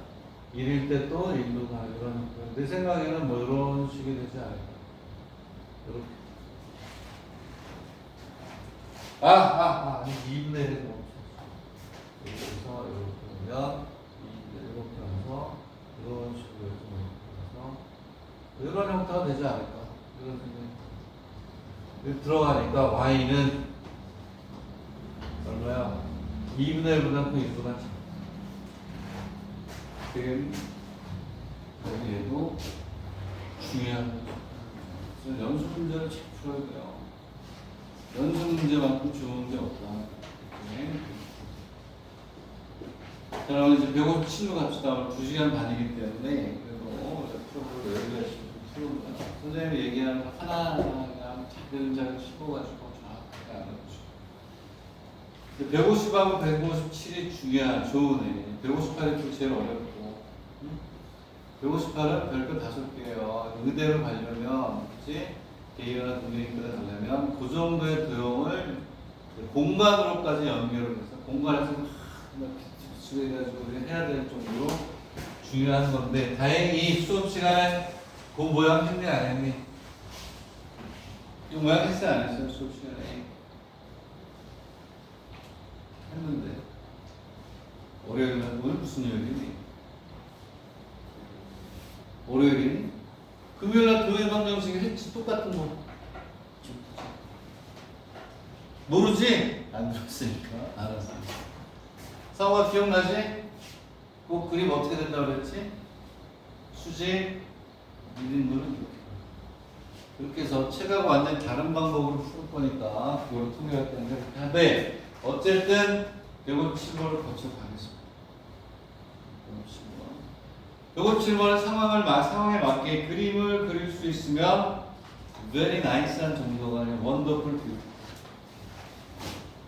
1일 때 또 1로 가는 이런 내 생각에는 뭐 이런 식이 되지 않을까? 이렇게 2분의 1에서 멈췄어. 여기서 이렇게 오면 이렇게 와서 이런 식으로 해서 이런 형태가 되지 않을까? 이런 생각이 여기 들어가니까 y는 얼마야? 2분의 1보다 큰 1보다 작아. 여기에도 중요한 거죠. 연수 문제를 잘 풀어야 돼요. 연수 문제만큼 좋은 게 없다. 네. 자, 그럼 이제 157로 갑시다. 오늘 2시간 반이기 때문에 그래도 옆으로 여기까지 푸는 거야. 선생님이 얘기하는 거 하나하나 그냥 자글자글 씹어가지고 정확하게 알아보시고. 150하고 157이 좋으네. 158이 또 제일 어렵고. 158은 별표 5개예요. 의대로 가려면, 그치? 개인이나 동일인과를 가려면, 그 정도의 도형을 공간으로까지 연결을 해서, 공간에서 비추해가지고 해야 될 정도로 중요한 건데, 다행히 수업 시간에 그 모양 했니, 안 했니? 이 모양 했어요, 안 했어요? 수업 시간에. 했는데. 월요일은 오늘 무슨 요일이니? 월요일이니? 금요일날 교회 방정식이 했지 똑같은 거 모르지? 안 들었으니까 알았어. 상호가 기억나지? 그 그림 어떻게 된다고 그랬지? 수직 1인분은 이렇게 해서 책하고 완전히 다른 방법으로 풀 거니까 그걸 통일할 때는 이렇게 하되 어쨌든 157번을 거쳐 가겠습니다. 157번의 상황에 맞게 그림을 그릴 수 있으면 very nice한 정도가 아니라 wonderful beauty.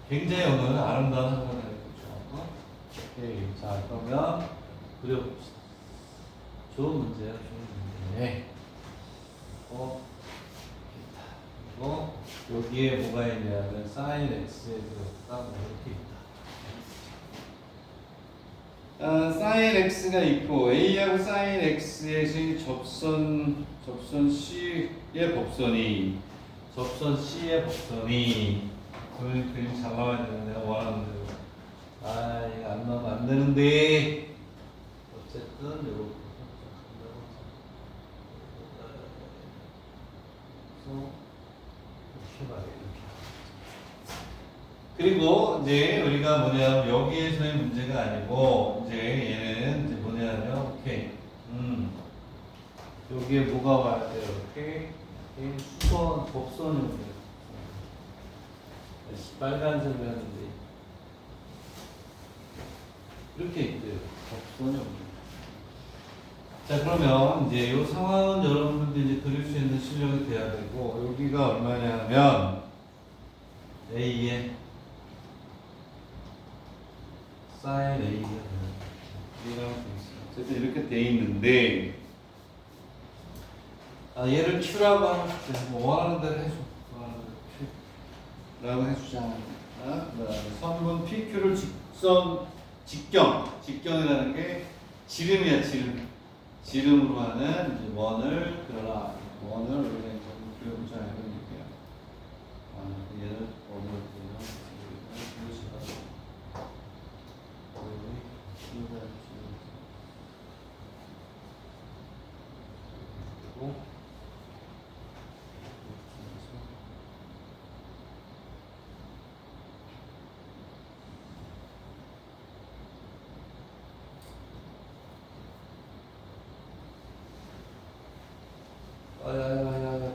굉장히 오늘 아름다운 한번을 해보죠. 오케이. 자, 그러면 그려봅시다. 좋은 문제야, 좋은 문제. 그리고 여기에 뭐가 있냐면 sin x에 들어가 뭐 이렇게 있다. sin x가 있고 a하고 sin x의 접선 C의 법선이 그림 잘 나와야 되는데 내가 원하는 대로 이거 안 나오면 안 되는데 어쨌든 요렇게 이렇게 말이에요. 그리고 이제 우리가 뭐냐면 여기에서의 문제가 아니고 이제 얘는 이제 뭐냐면 오케이 여기에 뭐가 와야 돼요? 이렇게 수선 법선이 오네요. 빨간색을 했는데 이렇게 있대요. 법선이 오네요. 자, 그러면 이제 이 상황은 여러분들이 이제 그릴 수 있는 실력이 돼야 되고 여기가 얼마냐면 A에 sin A가 어쨌든 이렇게 돼 있는데 얘를 Q라고 하면 뭐 원하는 대로 해줘. 라고 해주자. 선분 PQ를 직경이라는 게 지름이야, 지름으로 하는 이제 원을 그려라. 원을 우리가 이제 그려보자 이런 얘기야. 얘를 원으로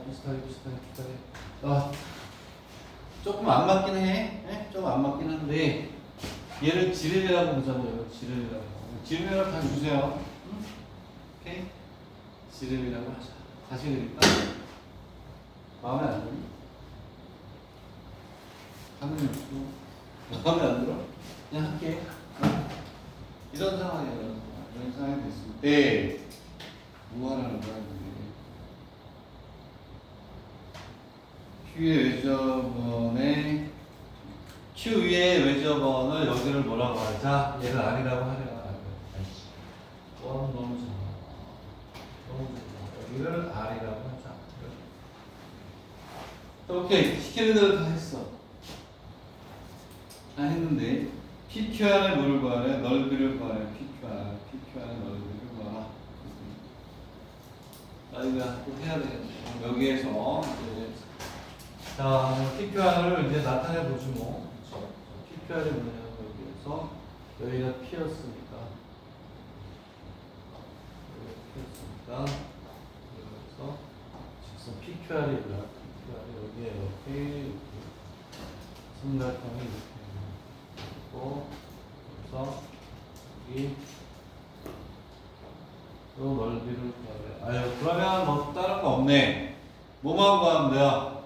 비슷하게. 조금 안 맞긴 해. 예? 조금 안 맞긴 한데 얘를 지름이라고 보자고요. 지름이라고 다 주세요. 응? 오케이? 지름이라고 하자. 다시 그릴까? 마음에 안 들니? 하는 없고 마음에 안 들어? 그냥 할게. 이런 상황이야. 이런 상황이 됐을 때 뭐 하라는 거야? Q의 외접원에 Q 위에 외접원을 여기를 뭐라고 하자? 얘를 R이라고 하려고 하는 거야. 너무 좋아. 여기를 R이라고 하자. 오케이. 시키는 대로 다 했어. 다 했는데 PQR의 뭐를 구하래? 넓이를 구하래. PQR의 넓이를 구하라. 이거 꼭 해야 되겠네. 여기에서 자, PQR을 이제 나타내 보지 뭐. 그렇죠? PQR이 뭐냐면 여기에서 여기가 P였으니까 그래서 직선 PQR이 뭐야? PQR이 여기에 이렇게 삼각형이 이렇게 있고 그래서 여기 요 넓이를 구하래. 아유, 그러면 뭐 다른 거 없네. 뭐만 구하면 돼요?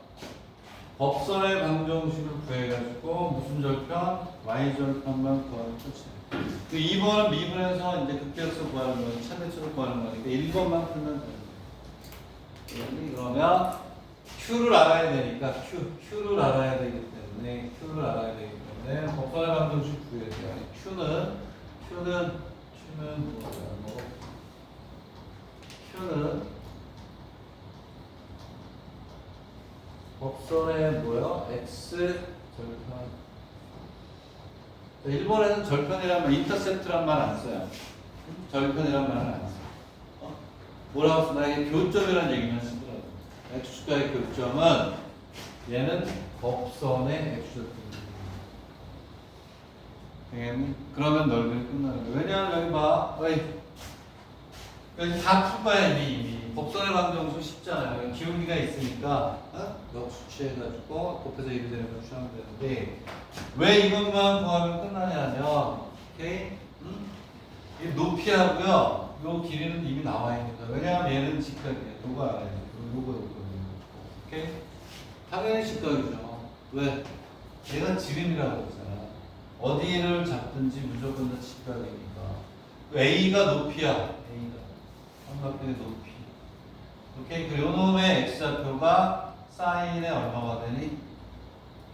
법선의 방정식을 구해가지고 무슨 절편? y절편만 구하면 끝이에요. 그 2번은 미분해서 이제 극비역수 구하는 거니 차대치를 구하는 거니까 1번만 풀면 돼요. 그러면 Q를 알아야 되니까 Q를 알아야 되기 때문에 법선의 방정식 구해야 돼요. Q는 법선의 뭐야? X 절편. 일본에는 절편이라면 인터셉트란 말 안 써요. 절편이란 말은 안 써요. 뭐라고 쓰나? 이게 교점이라는 얘기만 쓰더라고. X축과의 교점은 얘는 법선의 X절편. 그러면 넓이는 끝나는 거야. 왜냐하면 여기 봐. 여기 다 풀어야 이미. 법선의 방정식 쉽잖아요. 기울기가 있으니까 역수취해가지고 곱해서 1이 되는 걸 취하면 되는데 왜 이것만 구하면 끝나냐면 오케이? 이 높이하고요 요 길이는 이미 나와 있는 거야. 왜냐하면 얘는 직각이에요. 요거 알아야 돼. 요거 오케이? 당연히 직각이죠. 왜? 얘가 지름이라고 했잖아. 어디를 잡든지 무조건 다 직각이니까. A가 높이야. A가 삼각형의 높이. 오케이, 그 요놈의 x좌표가 사인에 얼마가 되니?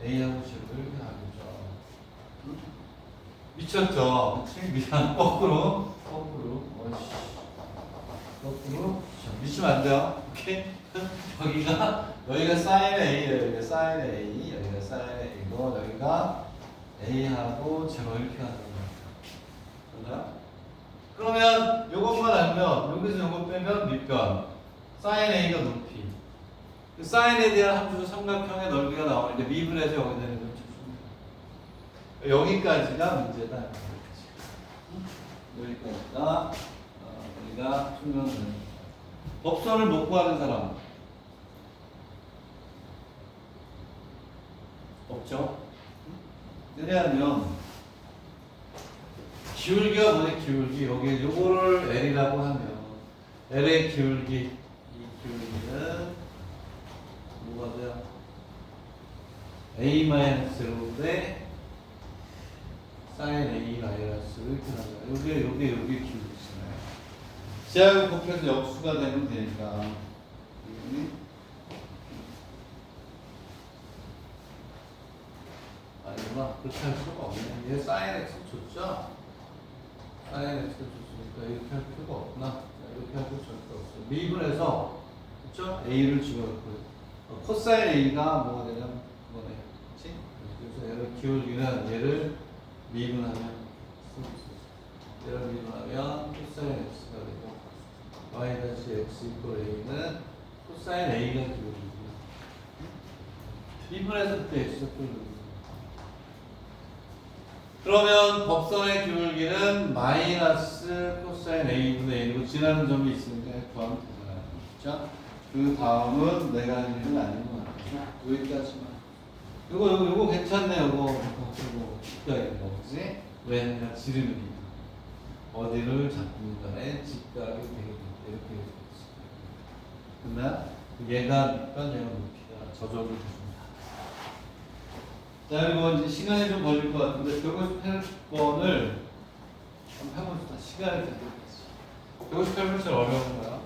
a하고 제곱을 이렇게 나누죠. 미쳤죠? 미안. 거꾸로. 미치면 안 돼요. 오케이? 여기가 사인의 a, 여기가 사인의 a, 여기가 사인의 a고, 여기가 a하고 제곱 이렇게 하는 거예요. 그러면 요것만 알면 여기서 요거 빼면 밑변 사인 A가 높이 그 사인에 대한 함수 삼각형의 넓이가 나오는데 미분해서 여기 되는 점 집중해요. 여기까지가 문제다. 여기까지가 우리가 풀면 법선을 못 구하는 사람 없죠? 왜냐하면 기울기가 뭐냐? 기울기 여기 요거를 L이라고 하면 L의 기울기 이 기울기는 뭐가 돼요? A-0대 sin A 마이너스 이렇게 나와요. 요게 기울기잖아요. 지하고 곱해서 역수가 되면 되니까 아니구나. 그렇게 할 수가 없네. 얘 sin X 줬죠? sin X 줬으니까 이렇게 할 필요가 없구나. 이렇게 할 필요 절대 없어요. 미분해서 그렇죠? A를 집어넣고 코사인 A가 뭐가 되냐면 그거네. 그렇지? 그래서 얘를 기울기는 얘를 미분하면 코사인 X가 되고 y-x 이퀄 A는 코사인 A가 기울기고요. 미분해서 그때 X좌표를 그러면 법선의 기울기는 마이너스 코사인 A분의 1이고 지나는 점이 있으니까 구하면 되잖아요. 그렇죠? 그 다음은 내가 할 일은 아닌 것 같아서 여기까지만. 요거 괜찮네. 요거 그지? 왜 내가 지름이니까 어디를 잡는 간에 직각이 되게 돼. 이렇게 되겠지. 그러면 얘가 높이가 저절로 됩니다. 자, 이거 이제 시간이 좀 걸릴 것 같은데 158번을 한번 해봅시다. 시간이 되겠지. 158번 제일 어려운 거야.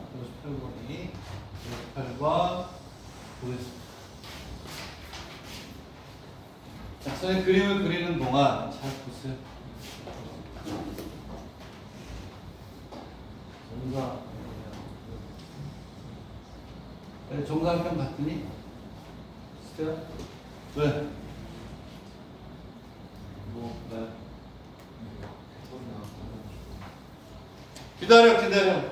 158번이 158번 보겠습니다. 자, 선생님 그림을 그리는 동안 잘 보세요. 정사각형 같으니? 진짜요? 왜? 네. 기다려.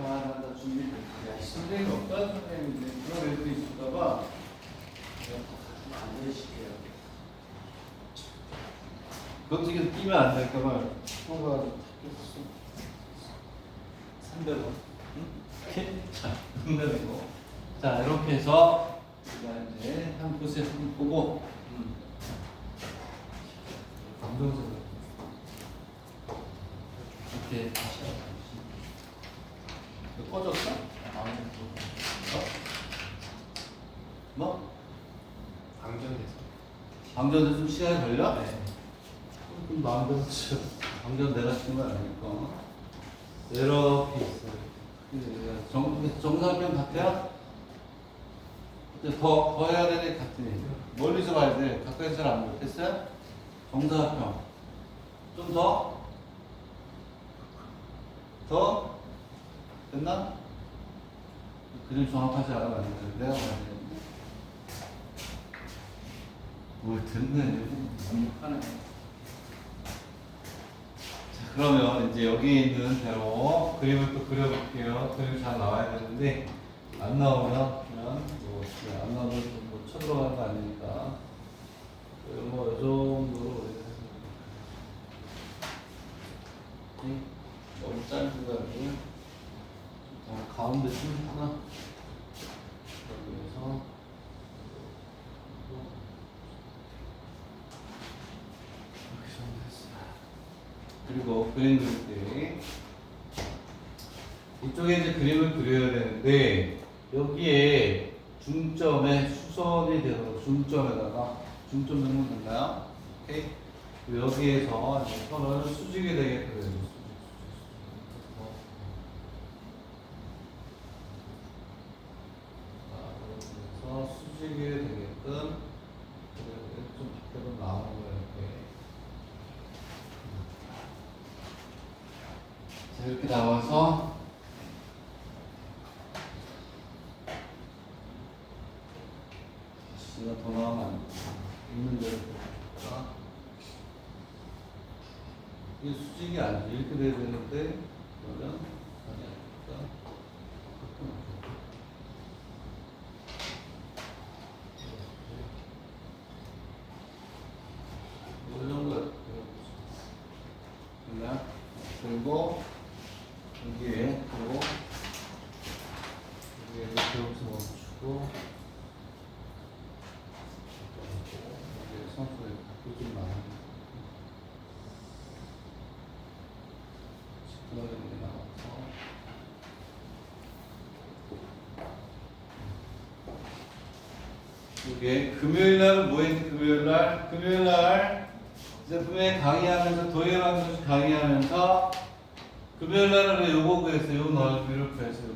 나 준비돼. 야, 선생님 없다, 선생님인데. 그런 애들이 있을까봐. 내가 안 되실게요. 거기서 뛰면 안 될까봐. 통과가 다 300원. 응? 자, 농담이고. 자, 이렇게 해서 우리가 이제 한 곳에 한번 보고. 감정적으로. 이렇게 다시 꺼졌어? 뭐? 방전돼서 좀 시간이 걸려? 네. 그럼 마음대로 쳐. 방전 내가 쓴 건 아니니까. 이렇게 있어요. 정사각형 같아요? 더 해야 되는 같으니. 멀리서 봐야 돼. 가까이서 잘 안 보여. 됐어요? 정사각형. 좀 더? 더? 됐나? 그림 정확하지 않아 맞는데 내가 봐야 되는데. 뭘 됐네. 완벽하네. 자, 그러면 이제 여기 있는 대로 그림을 또 그려볼게요. 그림이 잘 나와야 되는데 안 나오면 그냥 안 나오면 뭐 쳐들어가는 거 아니니까 뭐 이 정도로 너무 짧은 거를 가운데 좀 하나 여기에서 이렇게 정리했어요. 그리고 그림 그릴 때 이쪽에 이제 그림을 그려야 되는데 여기에 중점에 수선이 되도록 중점에다가 중점 넣으면 됐나요? 오케이. 여기에서 이제 선을 수직이 되게 그려요. 수직이 되게끔 좀 밖으로 나오는 거예요. 이렇게. 자, 이렇게 나와서 다시 더 나오면 안 돼. 있는 대로 볼까? 이게 수직이 안 돼. 이렇게 돼야 되는데 그러면 아니 아닐까? 그리고 여기에 이렇게 여기서 멈추고 여기에 선수에 바꾸지 마. 직분하게 나와서 이게 금요일날은 뭐했지? 금요일날 이제 분명히 강의하면서 도예방송 강의하면서 금요일날은 요거 구했어요. 요 넓이를 구했어요. 요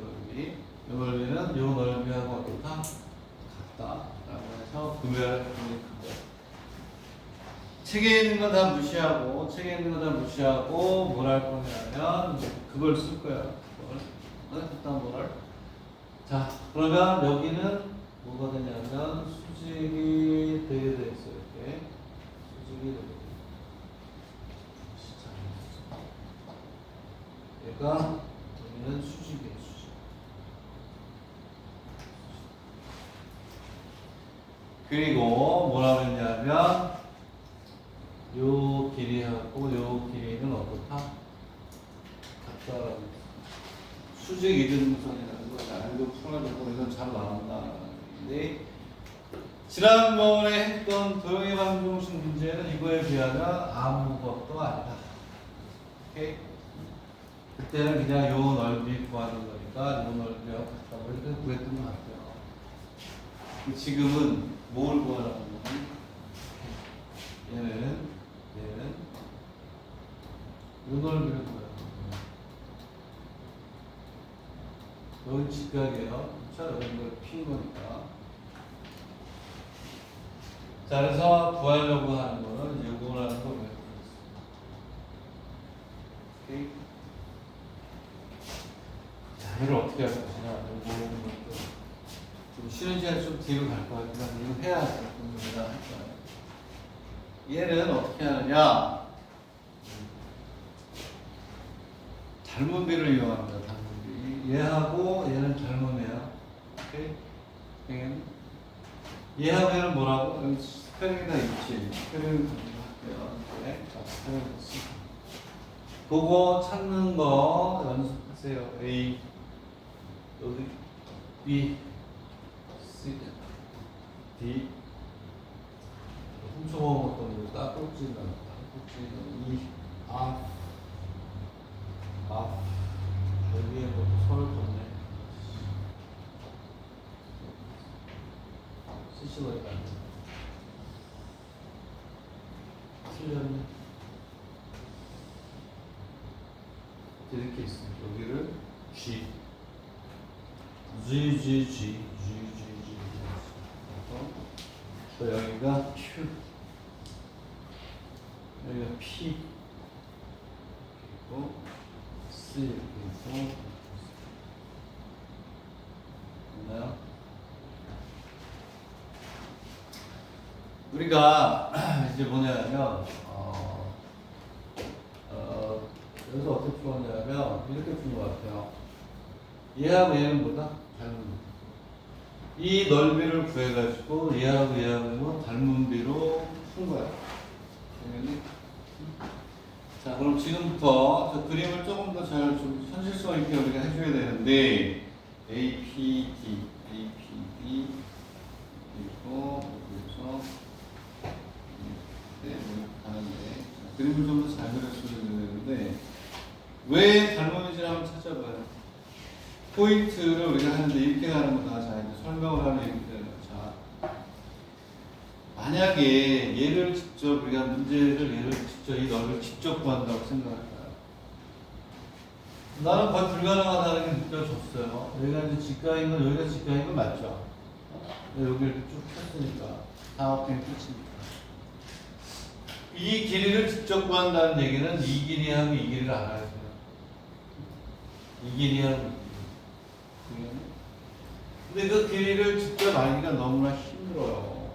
넓이는 요 넓이하고 어떻다? 같다라고 해서 금요일날 책에 있는 거 다 무시하고 뭘 할 거냐면 그걸 쓸 거야. 그걸 일단 뭘? 자, 그러면 여기는 뭐가 되냐면 수직이 되게 돼 있어요. 이렇게 수직이 되게. 얘가 여기는 수직이에요. 수직. 그리고 뭐라고 했냐면 요 길이하고 요 길이는 어떻다? 같다라고 했어요. 수직 이등분선이라는 걸 알고 이거 풀어주고 이건 잘 나온다. 근데 지난번에 했던 도형의 방정식 문제는 이거에 비하면 아무것도 아니다. 오케이? 그때는 그냥 요 넓이 구하는 거니까 요 넓이하고 같다고 이렇게 구했던 것 같아요. 지금은 뭘 구하라는 거지? 얘는 요 넓이를 구하는 거예요. 여기 직각이에요. 자, 여기 이걸 핀 거니까. 자, 그래서 구하려고 하는 거는 요거라는 거 외우고 있습니다. 오케이? 자, 얘를 어떻게 할 것이냐. 요거 좀 쉬는 시간 좀 뒤로 갈 것 같지만 이거 해야 될 겁니다. 할 거예요. 얘는 어떻게 하느냐. 닮은비를 이용합니다. 닮은비. 얘하고 얘는 닮음이에요. 오케이? 얘하고 얘는 뭐라고? 여기 스펠링이 다 있지. 스펠링 할게요. 네. 자, 스펠링 있지. 그거 찾는 거 연습하세요. A 여기 B C D 훔쳐먹은 것도 딱꼭지는 딱꼭지는 E 여기에 뭐 서울 걷네. CC로니까 틀렸네. 이렇게 있습니다. 여기를 G 또 여기가 Q 여기가 P 그리고 C 이렇게 해서 됐나요? 우리가 이제 뭐냐면 여기서 어떻게 풀었냐면 이렇게 푼 것 같아요. 얘하고 얘는 뭐다? 닮은 이 넓이를 구해가지고 얘하고 얘하고 닮은비로 푼 거야. 자, 그럼 지금부터 저 그림을 조금 더 잘 좀 현실성 있게 우리가 해줘야 되는데 A, P, D, A, P, D 그리고 여기서 네, 가는데 그림을 좀 더 잘 그렸어야 되는데 왜 닮은인지 한번 찾아봐요. 포인트를 우리가 하는데 이렇게 가는 거다. 자, 이제 설명을 하면 이렇게 되는 거죠. 자, 만약에 얘를 직접 우리가 얘를 직접 이 넓이를 직접 구한다고 생각할까요? 나는 거의 불가능하다는 게 느껴졌어요. 여기가 이제 직각인 건 여기가 직각인 건 맞죠? 여기 이렇게 쭉 폈으니까 사각형이 끝이니까. 이 길이를 직접 구한다는 얘기는 이 길이하고 이 길이를 알아야 돼요. 이 길이하고 근데 그 길이를 직접 알기가 너무나 힘들어요.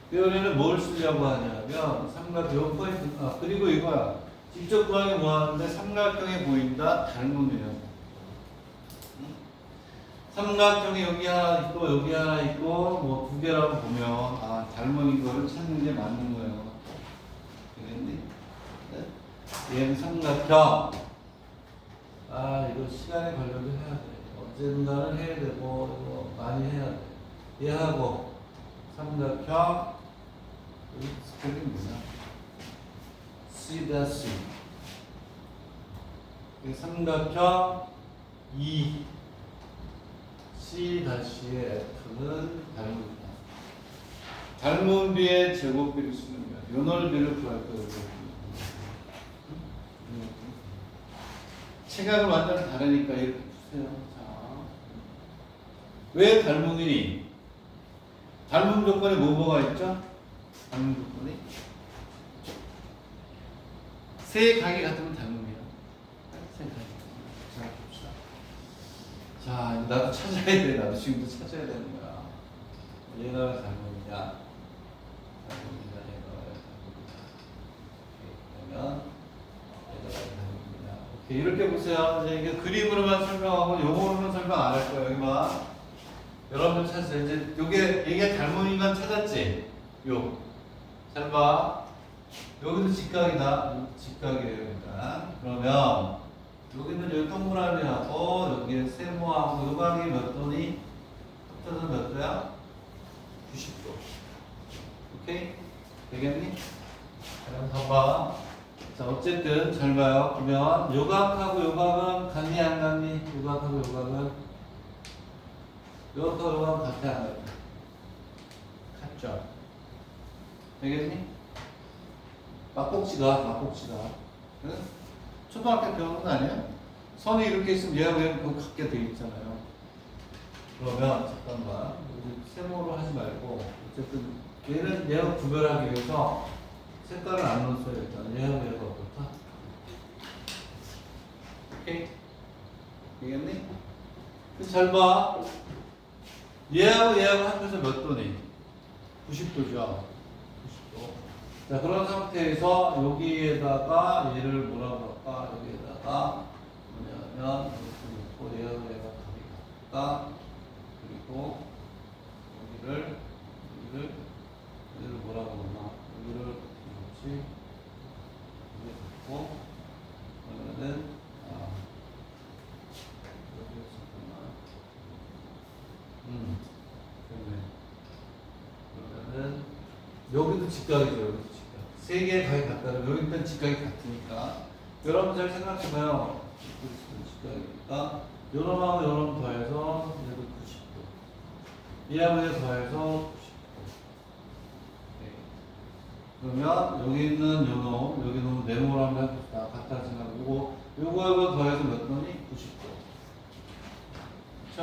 그래서 뭘 쓰려고 하냐면 삼각형 포인트 그리고 이거야. 직접 구하기 뭐 하는데 삼각형이 보인다 닮음이에요. 삼각형이 여기 하나 있고 여기 하나 있고 뭐 두 개라고 보면 닮은 이거를 찾는 게 맞는 거예요. 그랬니? 네? 얘는 삼각형. 이거 시간이 걸려도 해야 돼. 언젠가는 해야 되고 많이 해야 돼. 얘하고 삼각형 여기 스펠링 뭐냐? C-C 삼각형 E C-의 F는 닮은비다. 닮은비의 제곱비를 쓰는 거야. 요 넓이를 구할 거예요. 체각은 완전히 다르니까 이렇게 푸세요. 자, 왜 닮음이니? 닮음 조건에 뭐가 있죠? 닮음 조건이 세 각이 같으면 닮음이야. 세 각이. 자, 봅시다. 자, 나도 찾아야 돼. 나도 지금도 찾아야 되는 거야. 얘가 닮음이냐? 닮음이냐? 그러면 이렇게 보세요. 이제 이게 그림으로만 설명하고 요거로는 설명 안 할 거예요. 여기만 여러분 찾으세요. 이제 이게 닮은인 건 찾았지? 요. 잘 봐. 여기도 직각이다. 직각이에요. 일단. 그러면 여기는 여기 동그라미하고 여기에 세모하고 요각이 몇 도니? 합쳐서 몇 도야? 90도. 오케이? 되겠니? 그럼 봐봐. 자, 어쨌든 잘 봐요. 그러면 요각하고 요각은 같니 안 같니? 요각하고 요각은 같아 안 같아? 같죠? 되겠니? 막복지가. 응? 초등학교 배우는 거 아니야? 선이 이렇게 있으면 얘하고 얘하고 그거 같게 돼 있잖아요. 그러면 잠깐만 세모로 하지 말고 어쨌든 얘는 얘하고 구별하기 위해서 색깔을 안 넣었어요. 일단 얘하고 얘가 어떨까? 오케이? 되겠니? 잘 봐. 얘하고 얘하고 합해서 몇 도니? 90도죠. 90도. 자, 그런 상태에서 여기에다가 얘를 뭐라고 할까? 여기에다가 뭐냐면 이렇게 놓고 얘하고 얘가 답이 같다. 그리고 여기를 뭐라고 하나? 여기를 이렇게 놓지. 여기 놓고 그러면은 여기 잠깐만. 그러면은 여기도 직각이죠. 여기도 직각. 세 개의 각이 같다면 여기 일단 직각이 같으니까 여러분 잘 생각해봐요. 직각이니까 요놈하고 요놈 더해서 얘도 90도. 얘하고 얘 더해서 90도. 그러면 여기 있는 요놈, 여기 놈 네모랑 다 같다 생각하고 요거 더해서 몇 도니? 90도. 그쵸?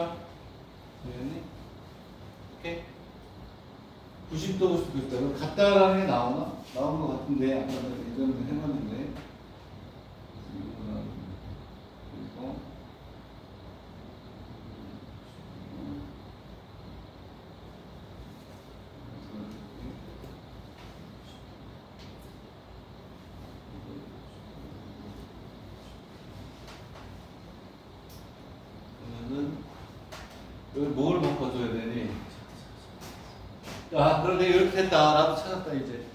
되겠니? 오케이? 90도 있다. 그럼 같다라는 게 나오나? 나온 것 같은데 아까 예전에 해봤는데 그리고 그러면은 여기 뭘 바꿔줘야 되니? 아, 그런데 이렇게 됐다. 나도 찾았다, 이제.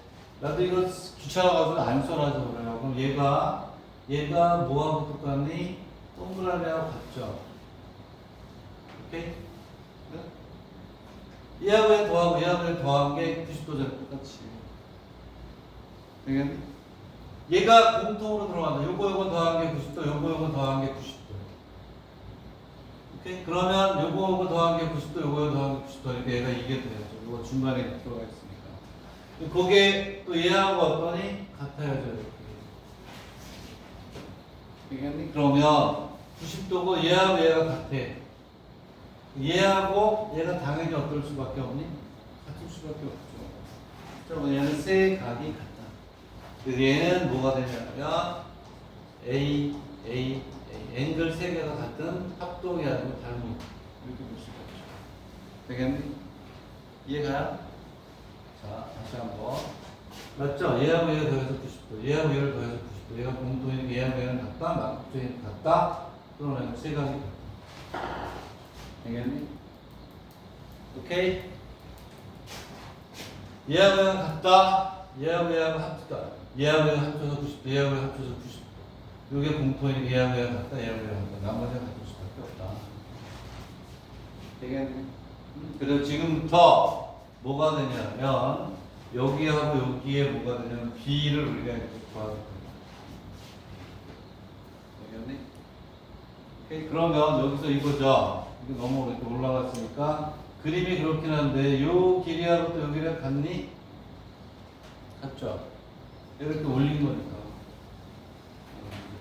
나도 이거 귀찮아가지고 안 써놔서 그래요. 그럼 얘가 뭐하고 똑같니? 동그라미하고 같죠? 오케이? 네? 얘하고 얘 더한 게 90도잖아, 똑같이. 되겠니? 얘가 공통으로 들어간다. 요거 더한 게 90도, 요거 더한 게 90도. 오케이? 그러면 요거 더한 게 90도, 요거 더한 게 90도. 이렇게 얘가 이게 돼야죠. 요거 중간에 들어가 있으니까. 그게 또 얘하고 어떠니? 같아야죠. 이렇게. 되겠니? 그러면 90도고 얘하고 얘가 같아. 얘하고 얘가 당연히 어떨 수밖에 없니? 같을 수밖에 없죠. 그러면 얘는 세 각이 같다. 그래서 얘는 뭐가 되냐면 A, 앵글 세 개가 같은 합동이 아니고 닮은 이렇게 볼 수가 있죠. 되겠니? 이해가요? 자, 다시 한번. 맞죠? 얘하고 얘가 더해서 90도, 얘하고 얘를 더해서 90도, 얘가 공통이니까 얘하고 얘는 같다, 막공통이니까 같다, 그러면 세 가지 같다. 되겠니? 오케이? 얘하고 얘가 같다, 얘하고 얘하고 합치다, 얘하고 얘가 합쳐서 90도, 얘하고 얘가 합쳐서 90도. 이게 공통이니까 얘하고 얘가 같다, 얘하고 얘가 같다. 나머지가 같을 수밖에 없다. 되겠니? 그래서 지금부터 뭐가 되냐면 여기하고 여기에 뭐가 되냐면 B를 우리가 이렇게 구하게 됩니다. 되겠니? 오케이? 그러면 여기서 이거죠. 이거 너무 이렇게 올라갔으니까 그림이 그렇긴 한데 요 길이하고 또 여기랑 같니? 같죠? 이렇게 올린 거니까.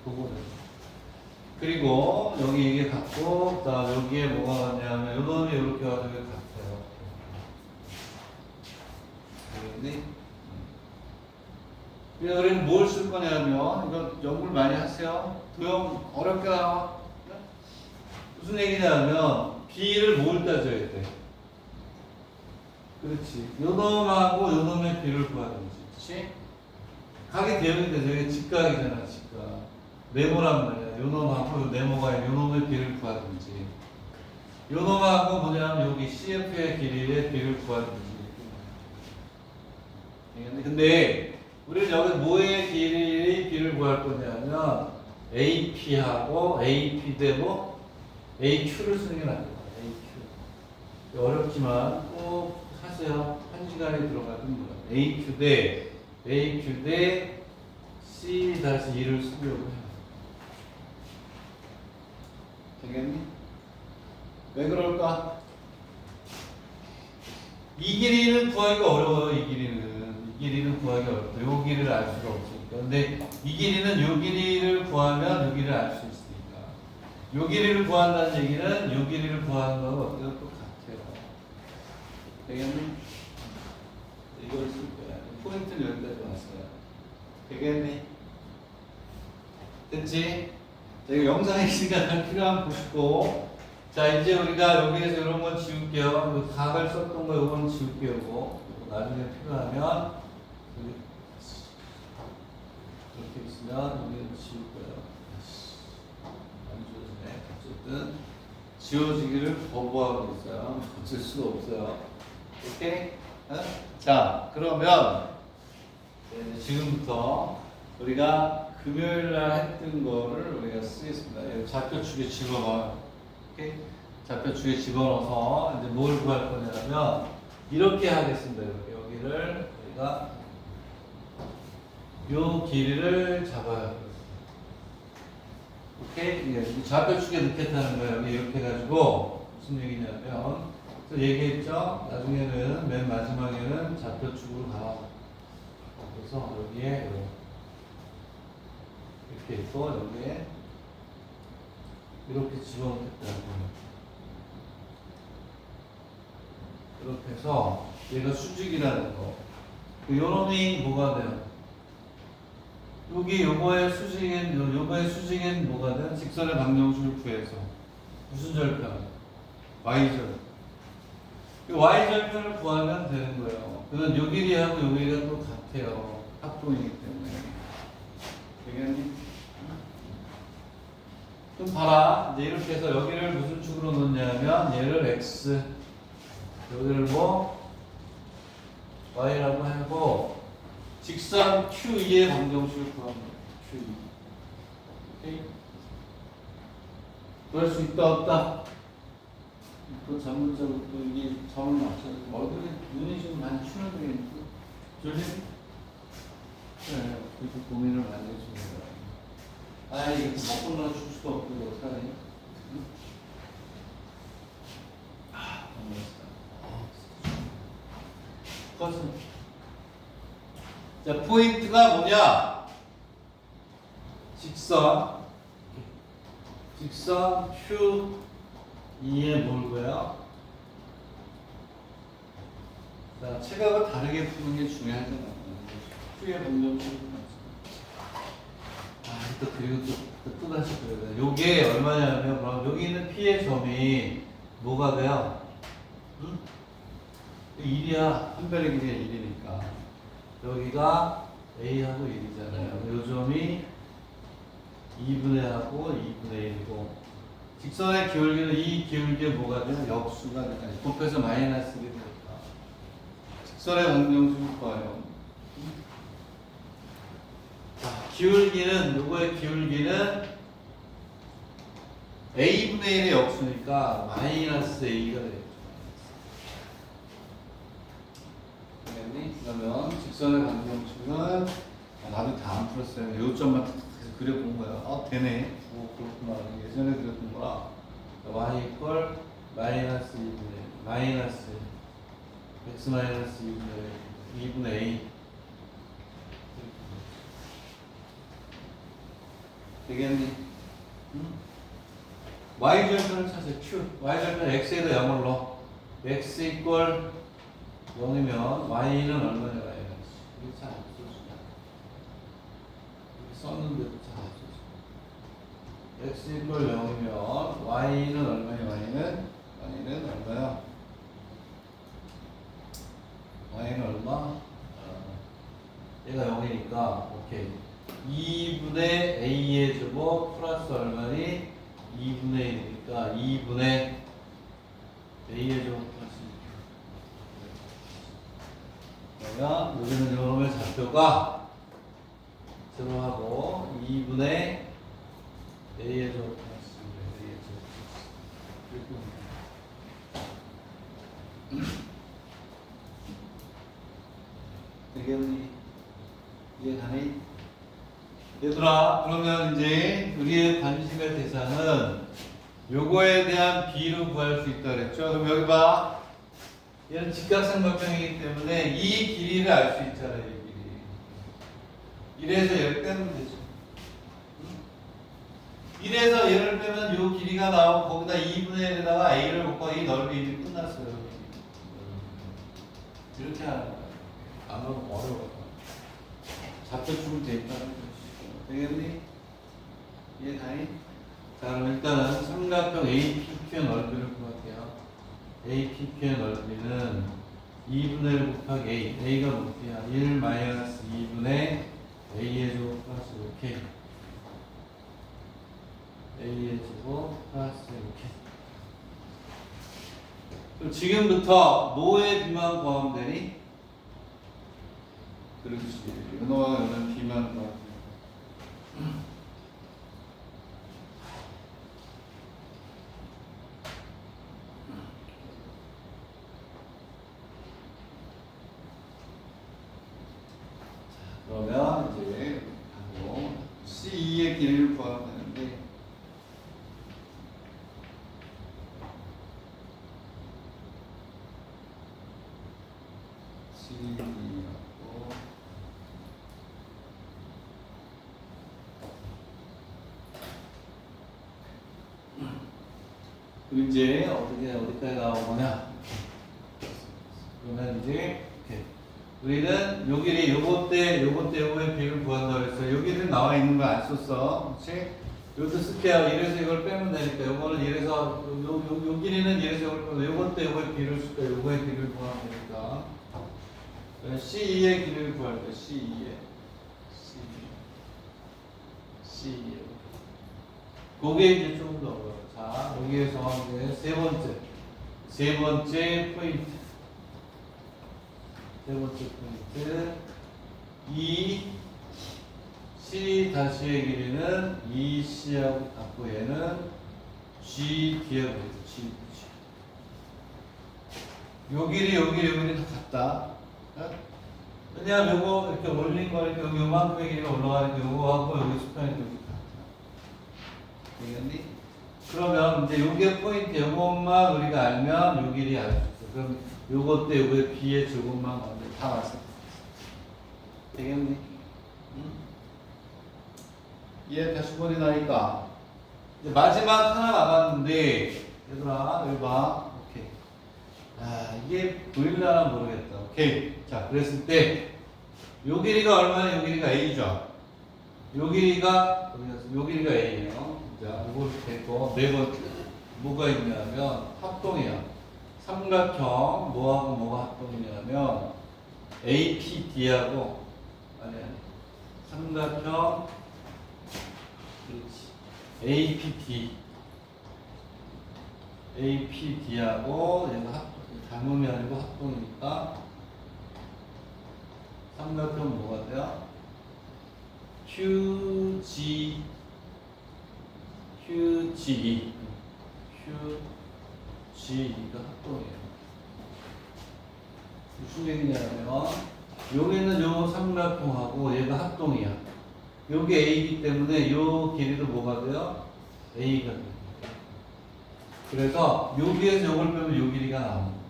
그거는. 그리고 여기 이게 같고, 자 여기에 뭐가 같냐면 요 놈이 이렇게 가지고 같아요. 알겠니? 그래서 우리는 뭘 쓸 거냐면 이거 연구를 많이 하세요. 도형 어렵게 나와. 무슨 얘기냐면 B를 뭘 따져야 돼? 그렇지. 요 놈하고 요 놈의 B를 구하든지. 그렇지? 각이 대응이 되죠. 이게 직각이잖아, 직각. 네모란 말이야. 요 놈하고 요 네모가 요 놈의 비를 구하든지. 요 놈하고 뭐냐면 여기 CF의 길이의 비를 구하든지. 근데 우리는 여기 뭐의 길이의 비를 구할 거냐면 AP하고 AP 대고 AQ를 쓰는 게 낫다. AQ. 어렵지만 꼭 하세요. 한 시간에 들어가는 거야. AQ 대 C 다시 2를 쓰려고 해요. 되겠니? 왜 그럴까? 이 길이는 구하기가 어려워요. 이 길이는 구하기 어렵다. 요 길이를 알 수가 없으니까. 근데 이 길이는 요 길이를 구하면 요 길이를 알 수 있으니까. 요 길이를 구한다는 얘기는 요 길이를 구하는 거하고 어때요? 똑같아요. 되겠니? 이걸 쓸 거야. 포인트는 여기까지 왔어요. 되겠니? 됐지? 자, 이거 영상의 시간을 필요하면 보시고. 자, 이제 우리가 여기에서 이런 건 지울게요. 이 각을 썼던 거 이건 지울게요. 이거 나중에 필요하면 이렇게 있으면 여기는 지울 거예요. 안 지워지네. 어쨌든 지워지기를 거부하고 있어요. 어쩔 수가 없어요. 오케이? 어? 자, 그러면 지금부터 우리가 금요일 날 했던 거를 우리가 쓰겠습니다. 좌표축에 집어넣어요. 오케이? 좌표축에 집어넣어서 이제 뭘 구할 거냐면 이렇게 하겠습니다. 여기를 우리가 요 길이를 잡아요. 오케이? 좌표축에 넣겠다는 거예요. 여기 이렇게 해가지고 무슨 얘기냐면 또 얘기했죠? 나중에는 맨 마지막에는 좌표축으로 가. 그래서 여기에 이렇게 있고 여기에 이렇게 집어넣겠다는 거예요. 이렇게 해서 얘가 수직이라는 거. 요놈이 뭐가 돼요? 여기 요거의 수직인 뭐가 돼요? 직선의 방정식을 구해서 무슨 절편? y절. 이 y절편을 구하면 되는 거예요. 그건 요 길이하고 요 길이가 또 같아요. 합동이기 때문에. 되겠니? 그럼 봐라. 이제 이렇게 해서 여기를 무슨 축으로 놓냐면 얘를 x, 여기를 뭐 y라고 하고 직선 Q2의 방정식을 구합니다. Q2. 오케이? 그럴 수 있다 없다? 또 전문적으로 또 이게 점을 맞춰서 얼굴에 눈이 좀 많이 추는데 졸리? 네, 그렇게 고민을 많이 해줍니다. 아, 이거 먹고 나줄 수도 없고 어떡하니? 응? 아, 너무 멋있다. 그것은 자, 포인트가 뭐냐? 직선 Q2에 뭘고요? 자, 체각을 다르게 푸는 게 중요하잖아요. Q의 방정식을 또 그리고 또 다시 그려야 돼. 요게 얼마냐면 그럼 여기 있는 P의 점이 뭐가 돼요? 응? 1이야. 한 변의 길이가 1이니까. 여기가 A하고 1이잖아요. 요 점이 2분의 하고 2분의 1이고 직선의 기울기는 이 기울기에 뭐가 돼요? 역수가 되니까 곱해서 마이너스 1이 되니까 직선의 방정식을 구해요. 기울기는 요거의 기울기는 a분의 1의 역수니까 마이너스 a가 되겠죠. 그러면 직선의 방정식은 나도 다 안 풀었어요. 요점만 그려본 거야. 되네. 그렇구나. 예전에 그렸던 거라. y 이퀄 마이너스 2분의 마이너스 x 마이너스 2분의 a 되겠니? y절편을 찾아요. q. y절편 x에다 0을 넣어. x 이퀄 0이면 y는 얼마냐? 이게 잘 안 써주냐? 썼는데도 잘 안 써주냐? x 이퀄 0이면 y는 얼마냐? y는 얼마야? y는 얼마? 얘가 0이니까 오케이. 2분의 a의 제곱 플러스 얼마니? 2분의 1이니까 2분의 a의 제곱 플러스 2. 그러면 여기는 이놈의 좌표가 제로하고 2분의 얘들아, 그러면 이제 우리의 관심의 대상은 요거에 대한 비로 구할 수 있다 그랬죠? 그럼 여기 봐. 얘는 직각삼각형이기 때문에 이 길이를 알 수 있잖아요. 이 길이. 이래서 얘를 빼면 되죠. 이래서 얘를 빼면 요 길이가 나오고 거기다 2분의 1에다가 a를 곱하기 넓이 끝났어요. 이렇게 하는 거예요. 안 그러면 어려워요. 잡혀주면 되니까. 되겠니? 이해가니? 자, 그럼 일단은 삼각형 APQ의 넓이를 구할게요. APQ의 넓이는 2분의 1 곱하기 A. A가 높이야. 1 마이너스 2분의 A의 제곱 플러스 이렇게. A의 제곱 플러스 이렇게. 그럼 지금부터 노의 비만 구하면 되니? 그렇지. 은호와 은은 비만 구하면 그러면 이제 하고 C2의 길이를 구하면 되는데 C2하고 그리고 이제 어디까지 나오거냐? 그러면 이제 이렇게 우리는 요 길이 요거때 요거의 비를 구한다 그랬어요. 요 길은 나와 있는 거 안 썼어. 그렇지? 요것도 쓸게요. 이래서 이걸 빼면 되니까 요거는 이래서 요 길이는 이래서 이걸 빼면 요거때 요거의 비를 쓸 거야. 요거의 비를 구하면 되니까. C2의 길이를 구할 거야. C2의 C2의 그게 이제 좀 더 어려워요. 자, 여기에서 이제 세 번째 포인트. 세 번째 포인트. 이 C 다시의 길이는 이 C하고 같고 얘는 G D하고 G. 요 길이 다 같다. 왜냐하면 요거 이렇게 올린 거니까 여기 요만큼의 길이가 올라가니까 요거하고 여기 수평이 여기 같다. 되겠니? 그러면 이제 요게 포인트, 요것만 우리가 알면 요 길이 알 수 있어. 그럼 요것 때 요거의 B의 제곱만 가면 다 왔어. 되겠니? 응? 얘 다시 번이 나니까 이제 마지막 하나 남았는데 얘들아 여기 봐. 오케이. 아 이게 보일라나 모르겠다. 오케이. 자 그랬을 때 요 길이가 얼마나? 요 길이가 A죠. 요 길이가 A예요. 자 이걸 됐고 네 번째 뭐가 있냐면 합동이야. 삼각형 뭐하고 뭐가 합동이냐면 APD하고 아니 삼각형 그렇지 APD하고 얘가 닮음이 아니고 합동이니까 삼각형 뭐가 돼요? QGE QGE가 합동이에요. 무슨 얘기냐면 여기는 요 삼각형하고 얘가 합동이야. 요게 A이기 때문에 요 길이도 뭐가 돼요? A가 돼요. 그래서 여기에서 요걸 빼면 요 길이가 나오는 거예요.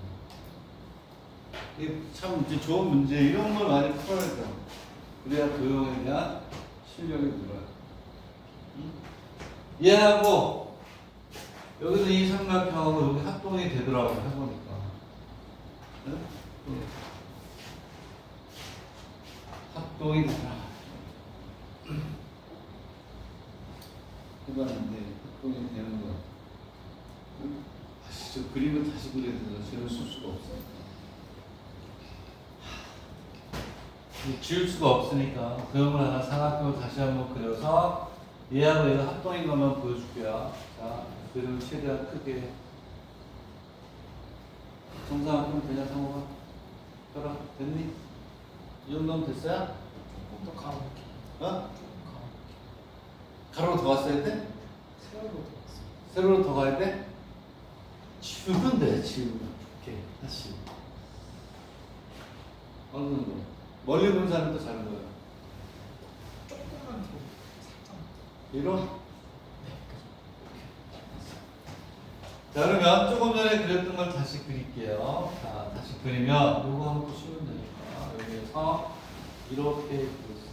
이게 참 좋은 문제. 이런 걸 많이 풀어야 돼요. 그래야 도형에 대한 실력이 늘어요. 얘하고 여기서 이 삼각형하고 여기 합동이 되더라고요. 해보니까. 응? 합동이 되더라. 해봤는데 합동이 되는 거야. 다시 저 그림을 다시 그려야 되나? 저를 쓸 수가 없어. 지울 수가 없으니까 그림을 하나 삼각형을 다시 한번 그려서 얘하고 얘가 합동인 것만 보여줄게요. 자, 그림을 최대한 크게. 정사각형 되냐 상호가? 펴라. 됐니? 이 정도면 됐어요? 조금 더 가볼게. 어? 조금 가볼게. 가로로 더 갔어야 돼? 세월로 들어갔어. 세로로 더 가야 돼? 지우면 돼, 지우면. 오케이, 다시. 어느 정도. 멀리 보는 사람도 잘한 거야. 조금만 더. 이로? 네. 자, 그러면 조금 전에 그렸던 걸 다시 그릴게요. 자, 다시 그리면 요거 한번 보시면 되니까 여기에서 이렇게 그렸어요.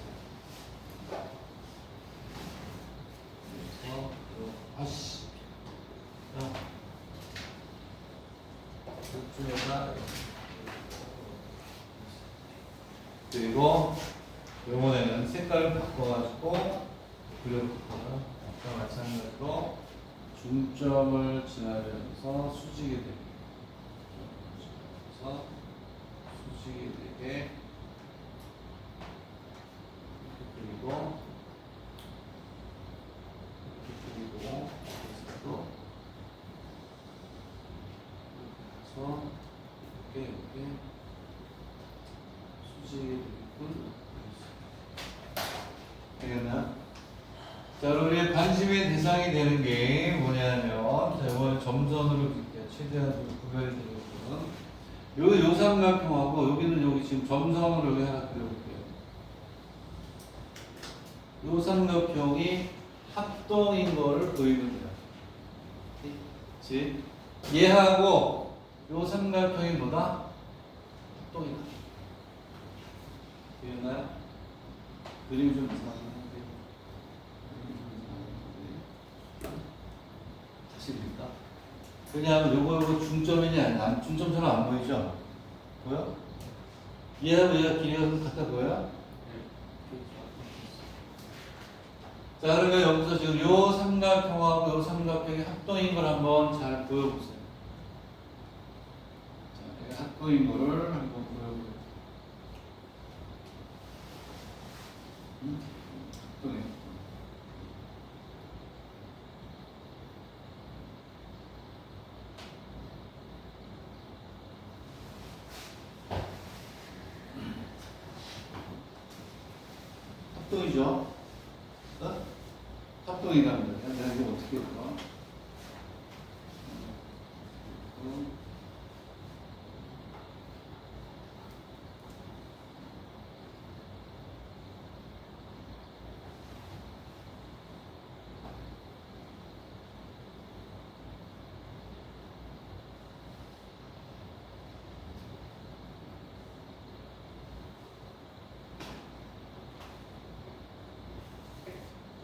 그래서 아씨, 자, 이쪽에다 그리고 요번에는 색깔을 바꿔가지고 그려볼까요? 아까 마찬가지로 중점을 지나면서 수직이 되게 그래서 수직이 되게 그리고 이렇게 그리고 그래서 이렇게 수직이 되게끔 되겠나? 자, 우리 관심의 대상이 되는 게 뭐냐면, 자, 이번에 점선으로 그릴게요. 최대한 좀 구별되게끔. 요 삼각형하고, 여기는 여기 지금 점선으로 여기 하나 그려볼게요. 요 삼각형이 합동인 거를 보이면 돼요. 그치? 얘하고 요 삼각형이 뭐다? 합동이다. 보이나요? 그림이 좀 이상한데. 다시 그릴까? 왜냐하면 요거 중점이냐 아니야? 중점처럼 안 보이죠? 보여? 얘하고 얘가 길이가 좀 같아 보여요? 자, 그러면 여기서 지금 요 삼각형하고 요 삼각형이 합동인 걸 한번 잘 보여보세요. 자, 합동인 거를 한번 보여보세요. 합동인. 합동이죠? 어? 합동이라는 거예요. 내가 이거 어떻게 할까?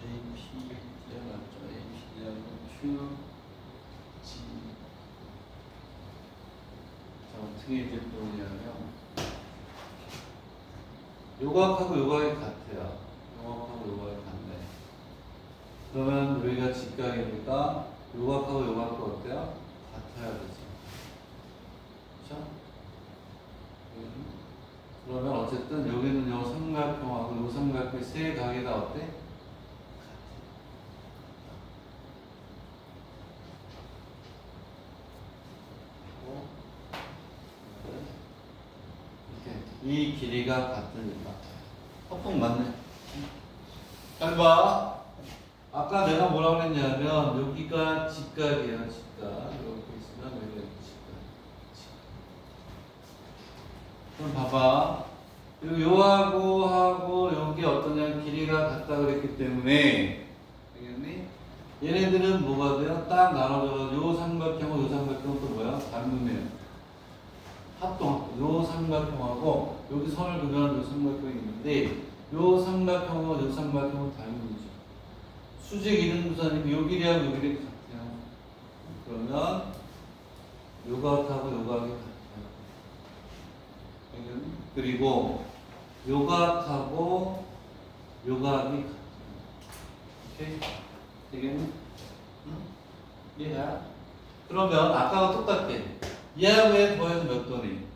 AP가 맞죠? AP하고 Q, G. 자, 어떻게 이제 보냐면, 요각하고 요각이 같아요. 요각하고 요각이 같네. 그러면 여기가 직각이니까 요각하고 요각도 어때요? 같아야 되죠. 그렇죠? 그러면 어쨌든 여기는 요 삼각형하고 요 삼각형의 세 각이 다 어때? 이 길이가 같으니까 합동 맞네. 잘 봐. 아까 내가 뭐라고 했냐면 여기가 직각이에요. 직각. 이렇게 있으면 여기가 직각. 그럼 봐봐. 그리고 요하고 하고 여기 어떠냐 길이가 같다 그랬기 때문에 알겠니? 얘네들은 뭐가 돼요? 딱 나눠져서 요 삼각형하고 요 삼각형은 또 뭐야? 닮으면 합동. 요 삼각형하고 여기 선을 그려는 요 삼각형이 있는데 요 삼각형하고 요 삼각형은 닮은이죠. 수직 이등분선이면 요 길이하고 요 길이 같아요. 그러면 요각하고 요각이 같아요. 그리고 요각하고 요각이 같아요. 오케이? 되겠니? 응? 이해야? 그러면 아까와 똑같아. 얘하고 얘 더해서 몇 도니?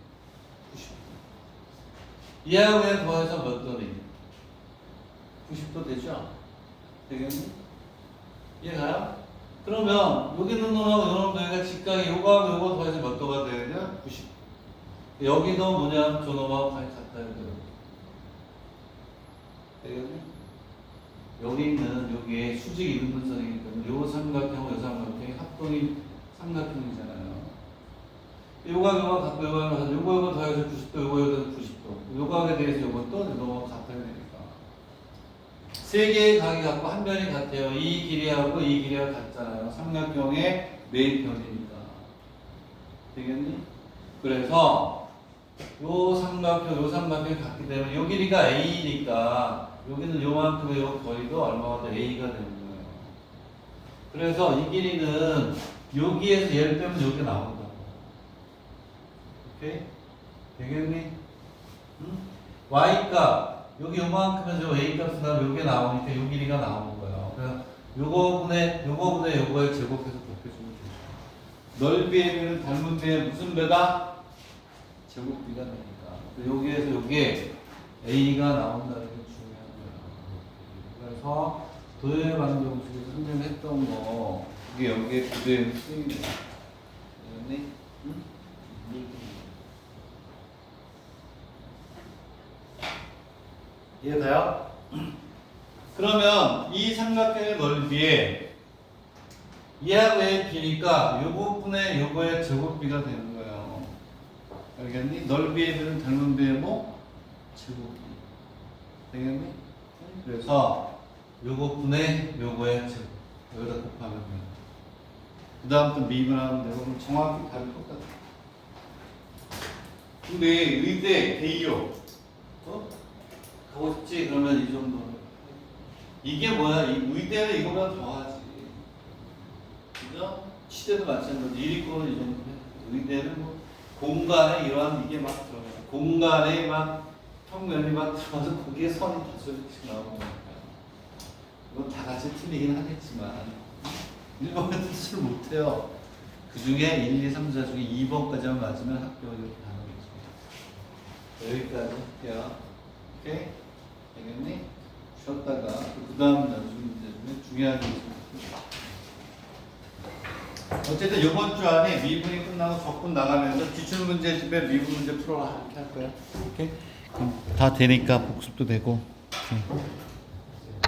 90도. 얘하고 얘 더해서 몇 도니? 90도 되죠? 되겠니? 이해가요? 그러면 여기 있는 놈하고 요 놈도 여기가 직각이 요거하고 요거 더해서 몇 도가 되느냐? 90도. 여기도 뭐냐? 저 놈하고 같아야 돼요. 되겠니? 여기 있는 여기에 수직 이등분선이기 때문에 요 삼각형과 요 삼각형이 합동인 삼각형이잖아요. 요각 요각 갖고 요거 더해서 90도 요거 더해서 90도 요각에 대해서 요것도 너무 같아야 되니까 세 개의 각이 같고 한 변이 같아요. 이 길이하고 이 길이가 같잖아요. 삼각형의 메인 변이니까. 되겠니? 그래서 요 삼각형이 같기 때문에 요 길이가 A니까 여기는 요만큼의 요 거리도 얼마가 돼? A가 되는 거예요. 그래서 이 길이는 여기에서 얘를 빼면 여기 나온다고. 오케이? 되겠니? 응? Y값 여기 요만큼에서 A값이 나면 여기 나오니까 요 길이가 나오는 거예요. 그래서 요거분의 요거의 제곱해서 곱해주면 되죠. 넓이의 비는 닮은 비의 무슨 배다? 제곱비가 되니까. 여기에서 여기에 A가 나온다는 게 중요한 거예요. 그래서 도형의 방정식에서 설명했던 거 그게 여기에 그대로 쓰입니다. 알겠니? 응? 이해돼요? 그러면 이 삼각형의 넓이에 이하고 의 비니까 요거분의 요거의 제곱비가 되는 거예요. 알겠니? 넓이의 비는 닮은 비의 뭐? 제곱비. 되겠니? 그래서 요거분의 요거의 제곱. 여기다 곱하면 돼요. 그 다음부터 미분하면 되고 그럼 정확히 답이 똑같아. 근데 의대, 대이요. 가고 싶지? 그러면 이 정도. 이게 뭐야? 이 의대는 이거보다 더하지. 그죠? 시대도 마찬가지로 1위권은 이 정도 해. 의대는 뭐 공간에 이러한 이게 막 들어가요. 공간에 막 평면이 막 들어가서 거기에 선이 다섯 개씩 나오는 거니까. 이건 다 같이 틀리긴 하겠지만 일본은 뜻을 못해요. 그 중에 1, 2, 3, 4 중에 2번까지만 맞으면 합격을 이렇게 하는 거죠. 여기까지 할게요. 오케이? 알겠니? 쉬었다가 그 다음 연습 문제 중에 중요한 게 있습니다. 어쨌든 이번 주 안에 미분이 끝나고 적분 나가면서 기출문제집에 미분 문제 풀어라 이렇게 할 거야. 오케이? 그럼 다 되니까 복습도 되고. 오케이.